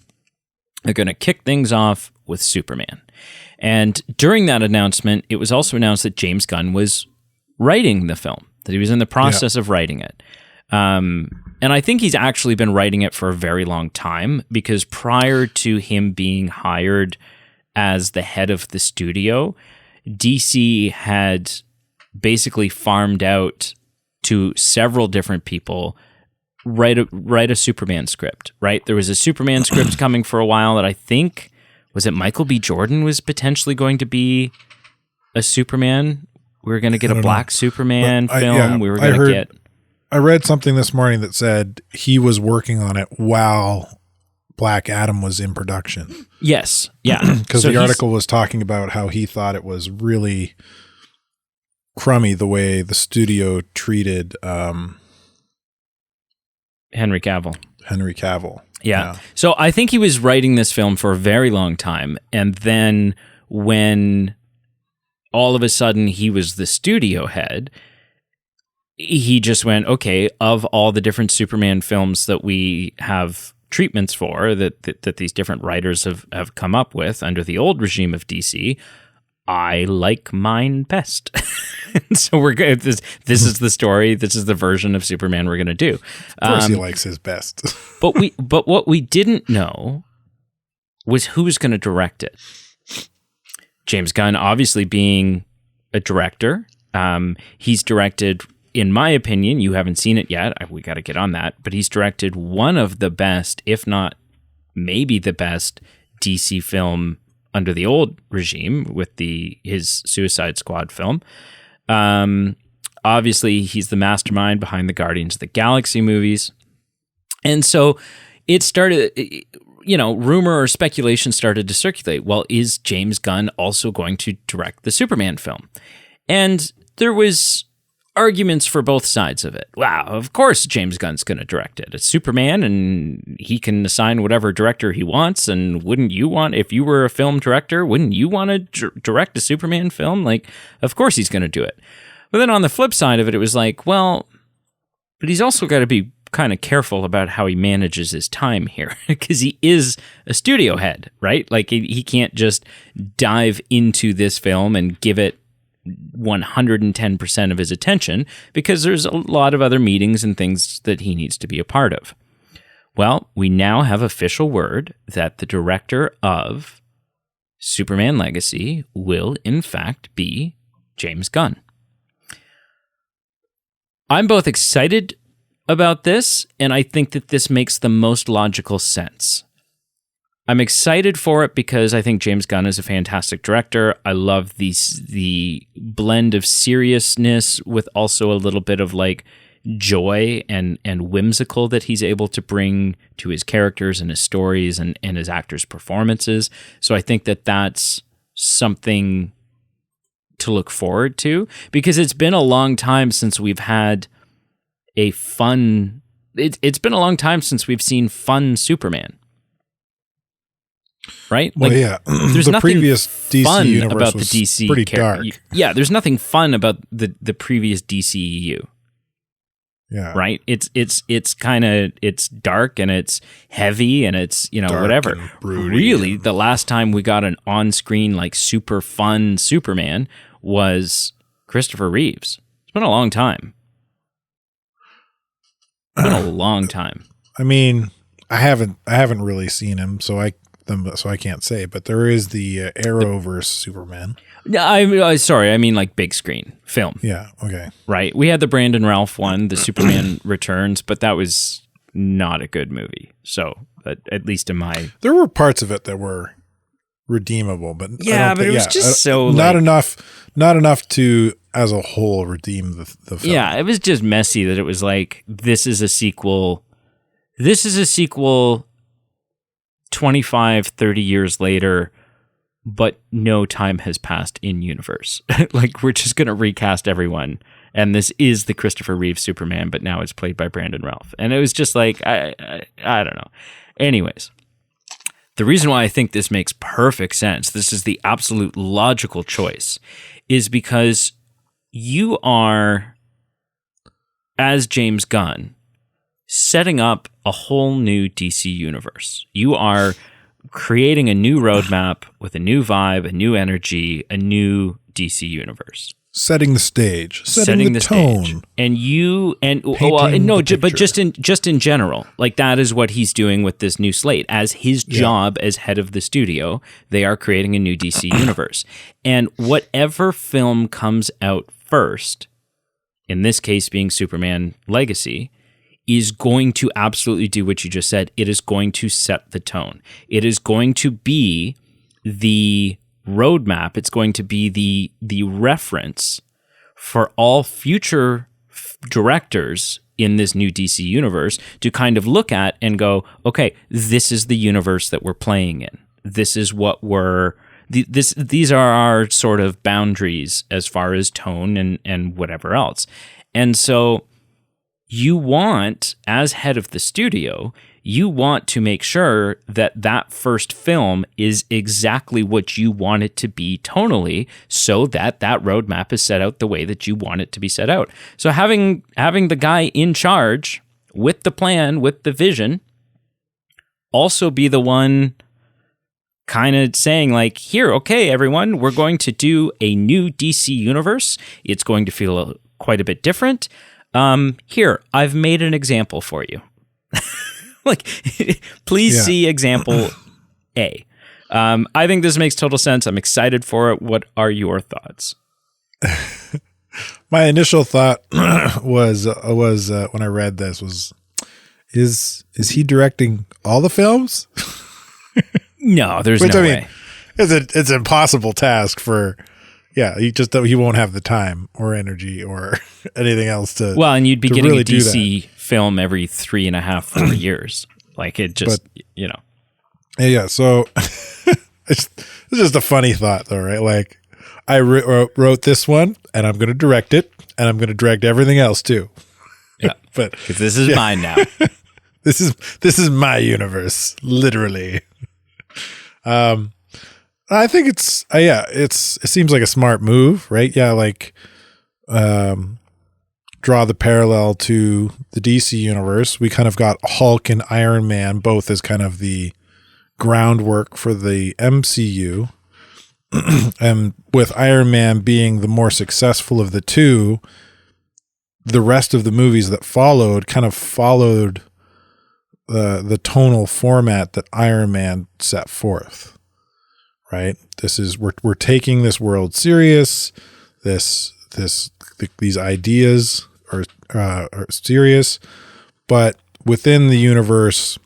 They're going to kick things off with Superman. And during that announcement, it was also announced that James Gunn was writing the film, that he was in the process of writing it. And I think he's actually been writing it for a very long time, because prior to him being hired as the head of the studio, DC had basically farmed out to several different people write a Superman script, right? There was a Superman script coming for a while that I think, was it Michael B. Jordan was potentially going to be a Superman? We were going to get a black Superman film. We were going to get... I read something this morning that said he was working on it while Black Adam was in production. Yes. Yeah. Because the article was talking about how he thought it was really crummy the way the studio treated Henry Cavill. Yeah. So I think he was writing this film for a very long time. And then when all of a sudden he was the studio head, he just went, okay, of all the different Superman films that we have treatments for, that these different writers have come up with under the old regime of DC, I like mine best. So we're good. This is the story. This is the version of Superman we're going to do. Of course, he likes his best. But what we didn't know was who was going to direct it. James Gunn, obviously being a director, he's directed, in my opinion, you haven't seen it yet, we got to get on that, but he's directed one of the best, if not maybe the best, DC film under the old regime with his Suicide Squad film. Obviously, he's the mastermind behind the Guardians of the Galaxy movies. And so it started, rumor or speculation started to circulate. Well, is James Gunn also going to direct the Superman film? And there was arguments for both sides of it. Wow, of course James Gunn's going to direct it. It's Superman, and he can assign whatever director he wants. And wouldn't you want, if you were a film director, wouldn't you want to direct a Superman film? Like, of course he's going to do it. But then on the flip side of it, it was like, well, but he's also got to be kind of careful about how he manages his time here, because he is a studio head, right? Like he can't just dive into this film and give it 110% of his attention, because there's a lot of other meetings and things that he needs to be a part of. Well, we now have official word that the director of Superman Legacy will in fact be James Gunn. I'm both excited about this, and I think that this makes the most logical sense. I'm excited for it because I think James Gunn is a fantastic director. I love the blend of seriousness with also a little bit of like joy and whimsical that he's able to bring to his characters and his stories and his actors' performances. So I think that that's something to look forward to, because it's been a long time since we've had a fun. It's been a long time since we've seen fun Superman. Right? Well, yeah. There's the nothing previous DC fun universe about was the DC pretty dark. Yeah, there's nothing fun about the previous DCEU. Yeah. Right? It's kind of, it's dark and it's heavy and it's, Dark whatever. and broody Really, the last time we got an on-screen like super fun Superman was Christopher Reeves. It's been a long time. It's been a long time. I mean, I haven't really seen him, so I can't say. But there is the Arrowverse Superman. No, I'm sorry. I mean, like big screen film. Yeah. Okay. Right. We had the Brandon Ralph one, the Superman Returns, but that was not a good movie. So, at least in my, there were parts of it that were redeemable, but yeah, but it was just so not enough to as a whole redeem the film. Yeah, it was just messy that it was like, this is a sequel. This is a sequel 25, 30 years later, but no time has passed in universe. Like, we're just going to recast everyone. And this is the Christopher Reeve Superman, but now it's played by Brandon Ralph. And it was just like, I don't know. Anyways, the reason why I think this makes perfect sense, this is the absolute logical choice, is because you are, as James Gunn, setting up a whole new DC universe. You are creating a new roadmap with a new vibe, a new energy, a new DC universe. Setting the stage, setting the tone, stage. And you and but just in general, like that is what he's doing with this new slate. As his job as head of the studio, they are creating a new DC universe. And whatever film comes out first, in this case being Superman Legacy, is going to absolutely do what you just said. It is going to set the tone. It is going to be the roadmap. It's going to be the reference for all future directors in this new DC universe to kind of look at and go, okay, this is the universe that we're playing in. This is what these are our sort of boundaries as far as tone and whatever else. And so you want, as head of the studio, you want to make sure that that first film is exactly what you want it to be tonally, so that that roadmap is set out the way that you want it to be set out. So having the guy in charge with the plan, with the vision, also be the one kind of saying like, here, okay, everyone, we're going to do a new DC universe. It's going to feel quite a bit different. Here, I've made an example for you. Like, please see example A. I think this makes total sense. I'm excited for it. What are your thoughts? My initial thought was when I read this was, is he directing all the films? No, there's no way. It's an impossible task for. Yeah, he won't have the time or energy or anything else to. Well, and you'd be getting really a DC film every 3.5, 4 years. Like it just, Yeah. So it's just a funny thought, though, right? Like I wrote this one, and I'm going to direct it, and I'm going to direct everything else too. Yeah, but because this is mine now. This is my universe, literally. I think it seems like a smart move, right? Yeah, like draw the parallel to the DC universe. We kind of got Hulk and Iron Man both as kind of the groundwork for the MCU. And with Iron Man being the more successful of the two, the rest of the movies that followed kind of followed the tonal format that Iron Man set forth. Right. This is we're taking this world serious. These ideas are serious, but within the universe,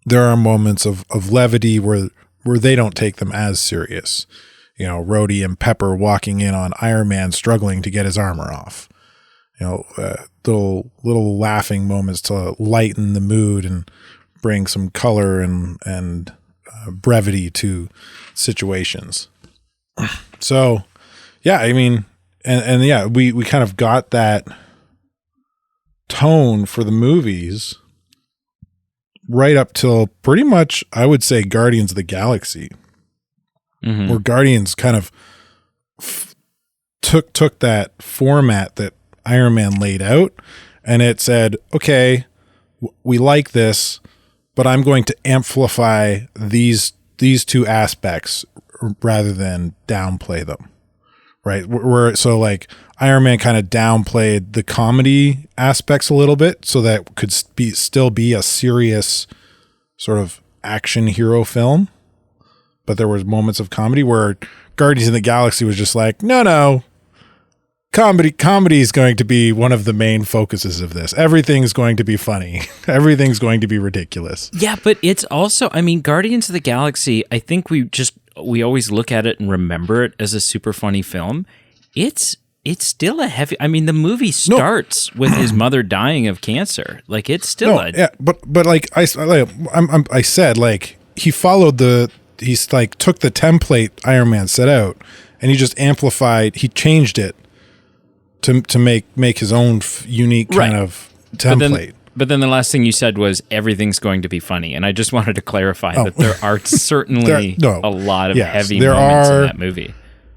there are moments of levity where they don't take them as serious. You know, Rhodey and Pepper walking in on Iron Man struggling to get his armor off. little laughing moments to lighten the mood and bring some color and brevity to situations. So, yeah, I mean, and yeah, we kind of got that tone for the movies right up till pretty much, I would say, Guardians of the Galaxy, where Guardians kind of took that format that Iron Man laid out, and it said, okay, we like this, but I'm going to amplify these two aspects rather than downplay them. Right. So like Iron Man kind of downplayed the comedy aspects a little bit so that could still be a serious sort of action hero film. But there was moments of comedy where Guardians of the Galaxy was just like, no, comedy is going to be one of the main focuses of this. Everything's going to be funny. Everything's going to be ridiculous. Yeah, but it's also, I mean, Guardians of the Galaxy, I think we always look at it and remember it as a super funny film. It's still a heavy, I mean, the movie starts with his mother dying of cancer. Like, it's still but like I said, like, he followed he's like took the template Iron Man set out and he just amplified, he changed it to make his own unique kind of template. But then the last thing you said was everything's going to be funny, and I just wanted to clarify that there are certainly a lot of heavy moments in that movie.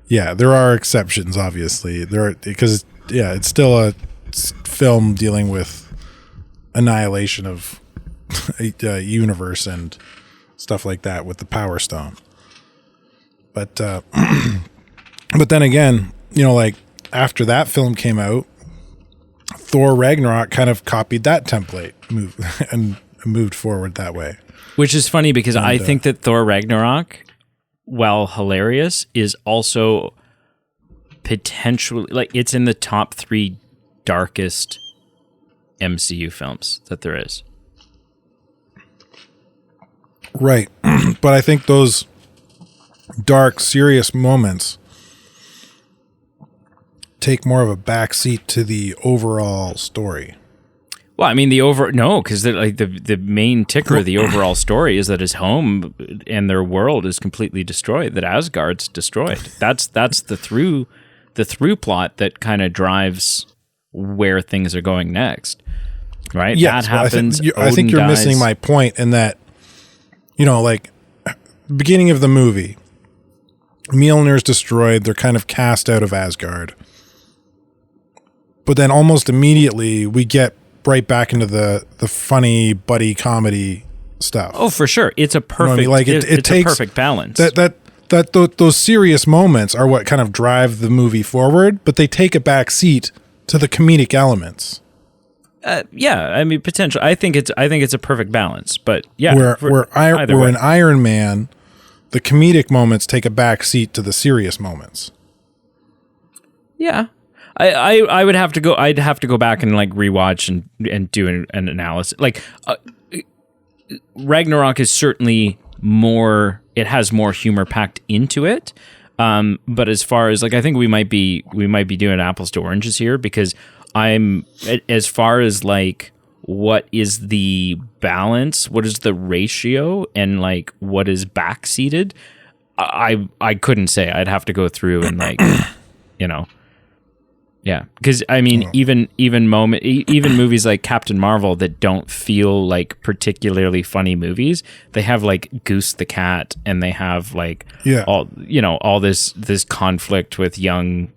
Yeah, there are exceptions, obviously. Because it's still a film dealing with annihilation of a universe and stuff like that with the Power Stone. But but then again, like after that film came out, Thor Ragnarok kind of copied that template and moved forward that way. Which is funny because I think that Thor Ragnarok, while hilarious, is also potentially, like, it's in the top 3 darkest MCU films that there is. Right. But I think those dark, serious moments take more of a backseat to the overall story. Well, I mean, because the main ticker of the overall story is that his home and their world is completely destroyed. That Asgard's destroyed. That's the through plot that kind of drives where things are going next, right? Yes, that happens. I think you're missing my point in that, like beginning of the movie, Mjolnir's destroyed. They're kind of cast out of Asgard. But then almost immediately we get right back into the funny buddy comedy stuff. Oh, for sure. It's a perfect, it takes a perfect balance. Those serious moments are what kind of drive the movie forward, but they take a back seat to the comedic elements. Yeah, I mean, potential. I think it's a perfect balance, but yeah. Where in Iron Man, the comedic moments take a back seat to the serious moments. Yeah. I would have to go. I'd have to go back and like rewatch and do an analysis. Like Ragnarok is certainly more. It has more humor packed into it. But as far as like, I think we might be doing apples to oranges here because as far as like what is the balance, what is the ratio, and like what is backseated. I couldn't say. I'd have to go through and like Yeah, because I mean, even movies like Captain Marvel that don't feel like particularly funny movies, they have like Goose the cat, and they have like all this conflict with young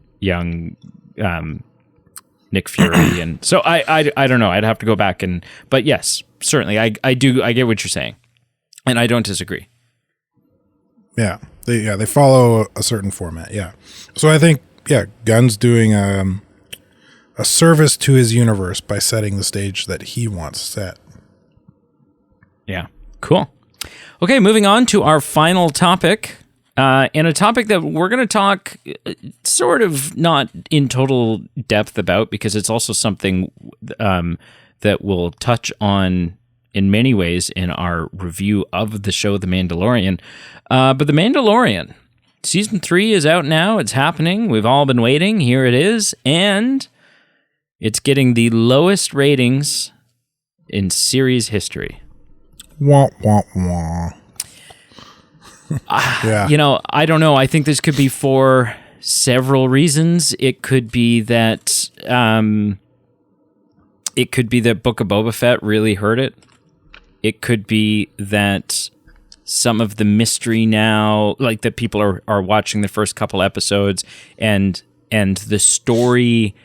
Nick Fury, and so I don't know. I'd have to go back but yes, certainly I get what you're saying, and I don't disagree. Yeah, they follow a certain format. Yeah, so I think. Yeah, Gunn's doing a service to his universe by setting the stage that he wants set. Yeah, cool. Okay, moving on to our final topic, and a topic that we're going to talk sort of not in total depth about because it's also something that we'll touch on in many ways in our review of the show The Mandalorian. But The Mandalorian... Season 3 is out now. It's happening. We've all been waiting. Here it is. And It's getting the lowest ratings in series history. Wah, wah, wah. Yeah. You know, I don't know. I think this could be for several reasons. It could be that Book of Boba Fett really hurt it. It could be that some of the mystery now, like that people are watching the first couple episodes and the story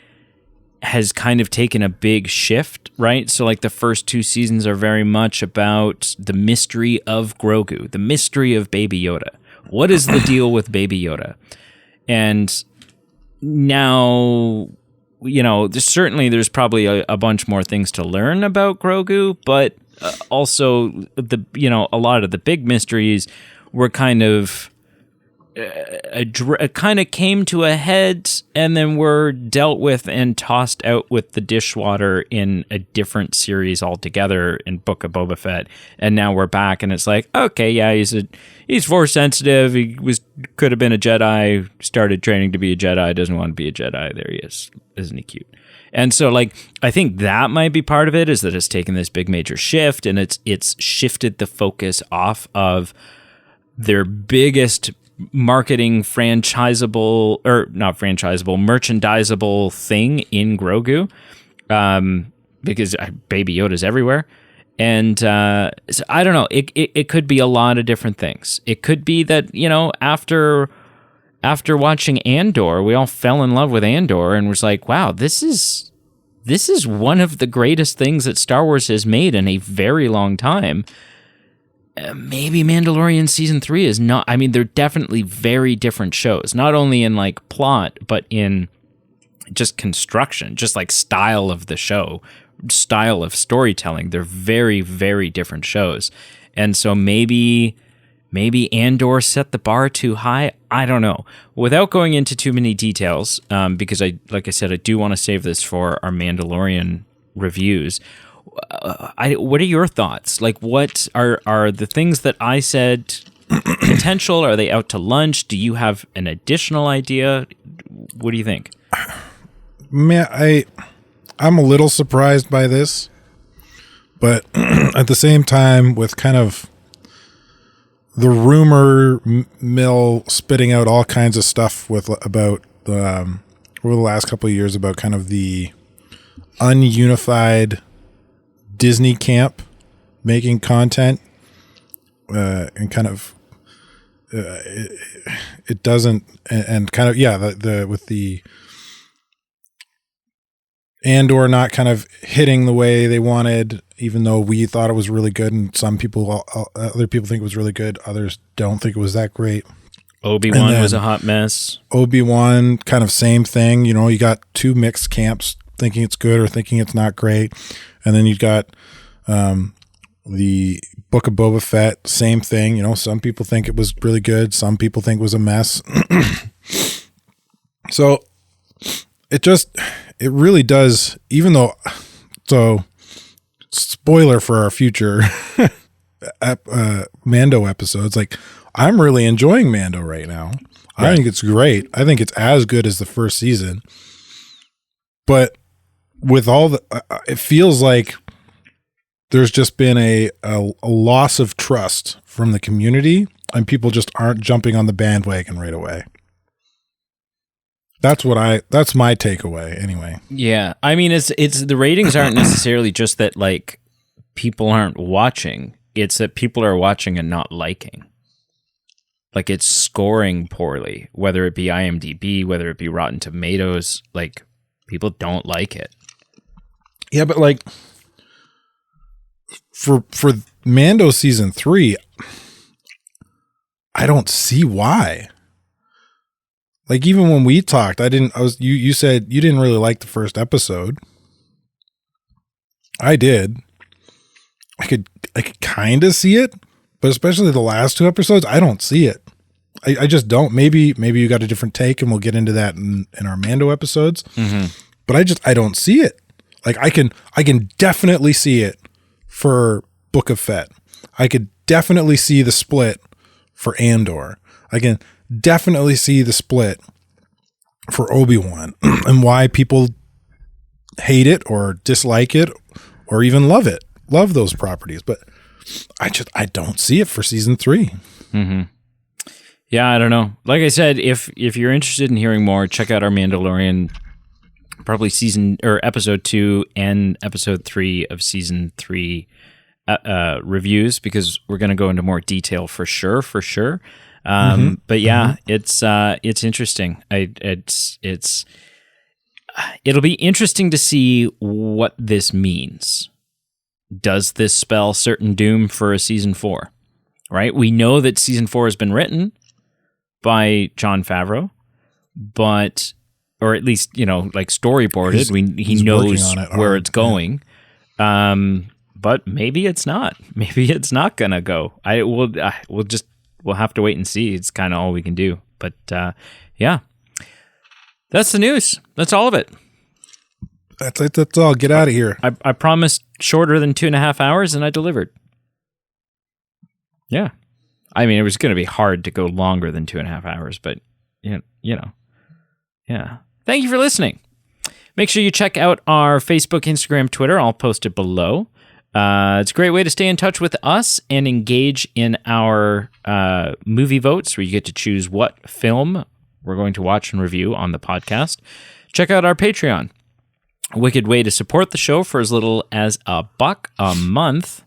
has kind of taken a big shift, right? So like the first 2 seasons are very much about the mystery of Grogu, the mystery of Baby Yoda. What is the deal with Baby Yoda? And now, you know, there's probably a bunch more things to learn about Grogu, but also a lot of the big mysteries were kind of came to a head and then were dealt with and tossed out with the dishwater in a different series altogether in Book of Boba Fett. And now we're back and it's like, okay, yeah, he's Force sensitive. He could have been a Jedi, started training to be a Jedi, doesn't want to be a Jedi. There he is. Isn't he cute? And so, like, I think that might be part of it, is that it's taken this big major shift and it's shifted the focus off of their biggest marketing merchandisable thing in Grogu, because Baby Yoda's everywhere. And so I don't know. It could be a lot of different things. It could be that, you know, after watching Andor, we all fell in love with Andor and was like, wow, this is one of the greatest things that Star Wars has made in a very long time. Maybe Mandalorian season 3 is not. I mean, they're definitely very different shows, not only in like plot, but in just construction, just like style of the show, style of storytelling. They're very, very different shows. And so maybe Andor set the bar too high. I don't know. Without going into too many details, because like I said, I do want to save this for our Mandalorian reviews. What are your thoughts? Like, what are the things that I said potential? Are they out to lunch? Do you have an additional idea? What do you think? Man, I'm a little surprised by this, but at the same time, with kind of the rumor mill spitting out all kinds of stuff about over the last couple of years about kind of the ununified Disney camp making content, and kind of it doesn't, and kind of, yeah, the with the Andor not kind of hitting the way they wanted, even though we thought it was really good, and other people think it was really good, others don't think it was that great. Obi-Wan was a hot mess. Obi-Wan, kind of same thing. You know, you got 2 mixed camps thinking it's good or thinking it's not great. And then you've got the Book of Boba Fett, same thing. You know, some people think it was really good. Some people think it was a mess. So it really does, even though, so spoiler for our future Mando episodes, like, I'm really enjoying Mando right now. Right. I think it's great. I think it's as good as the first season. But with all it feels like there's just been a loss of trust from the community, and people just aren't jumping on the bandwagon right away. That's my takeaway anyway. Yeah. I mean, it's the ratings aren't necessarily just that, like, people aren't watching. It's that people are watching and not liking. Like, it's scoring poorly, whether it be IMDb, whether it be Rotten Tomatoes, like, people don't like it. Yeah, but like for Mando season 3, I don't see why. Like, even when we talked, you said you didn't really like the first episode. I did. I could kind of see it, but especially the last 2 episodes, I don't see it. I just don't. Maybe you got a different take, and we'll get into that in our Mando episodes. Mm-hmm. But I don't see it. Like, I can definitely see it for Book of Fett. I could definitely see the split for Andor. I can definitely see the split for Obi-Wan and why people hate it or dislike it or even love it. Love those properties, but I don't see it for season 3. Mm-hmm. Yeah, I don't know. Like I said, if you're interested in hearing more, check out our Mandalorian, probably episode 2 and episode 3 of season 3 reviews, because we're going to go into more detail for sure. But yeah, it's interesting. It'll be interesting to see what this means. Does this spell certain doom for a season 4? Right? We know that season 4 has been written by Jon Favreau, or at least, like storyboarded. He knows where it's going. Yeah. But maybe it's not. Maybe it's not gonna go. We'll have to wait and see. It's kind of all we can do. But yeah, that's the news. That's all of it. That's it. That's all. Get out of here. I promised shorter than 2.5 hours, and I delivered. Yeah. I mean, it was going to be hard to go longer than 2.5 hours, but, yeah. Thank you for listening. Make sure you check out our Facebook, Instagram, Twitter. I'll post it below. It's a great way to stay in touch with us and engage in our movie votes, where you get to choose what film we're going to watch and review on the podcast. Check out our Patreon. A wicked way to support the show for as little as $1 a month.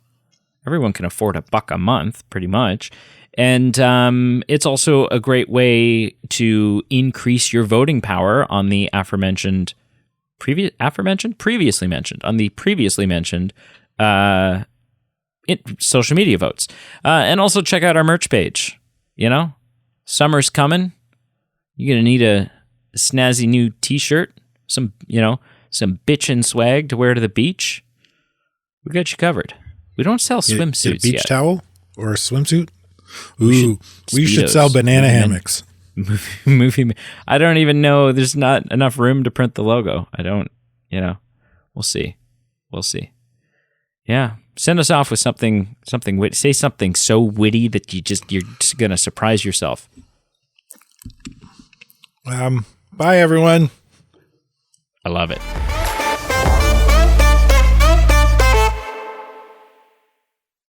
Everyone can afford $1 a month, pretty much. And it's also a great way to increase your voting power on the previously mentioned social media votes. And also check out our merch page. Summer's coming. You're going to need a snazzy new t-shirt, some bitchin' swag to wear to the beach. We got you covered. We don't sell swimsuits beach yet. Towel or a swimsuit? Ooh, we should sell banana hammocks. Movie. I don't even know. There's not enough room to print the logo. I don't. We'll see. Yeah. Send us off with something witty. Say something so witty that you're just gonna surprise yourself. Bye everyone. I love it.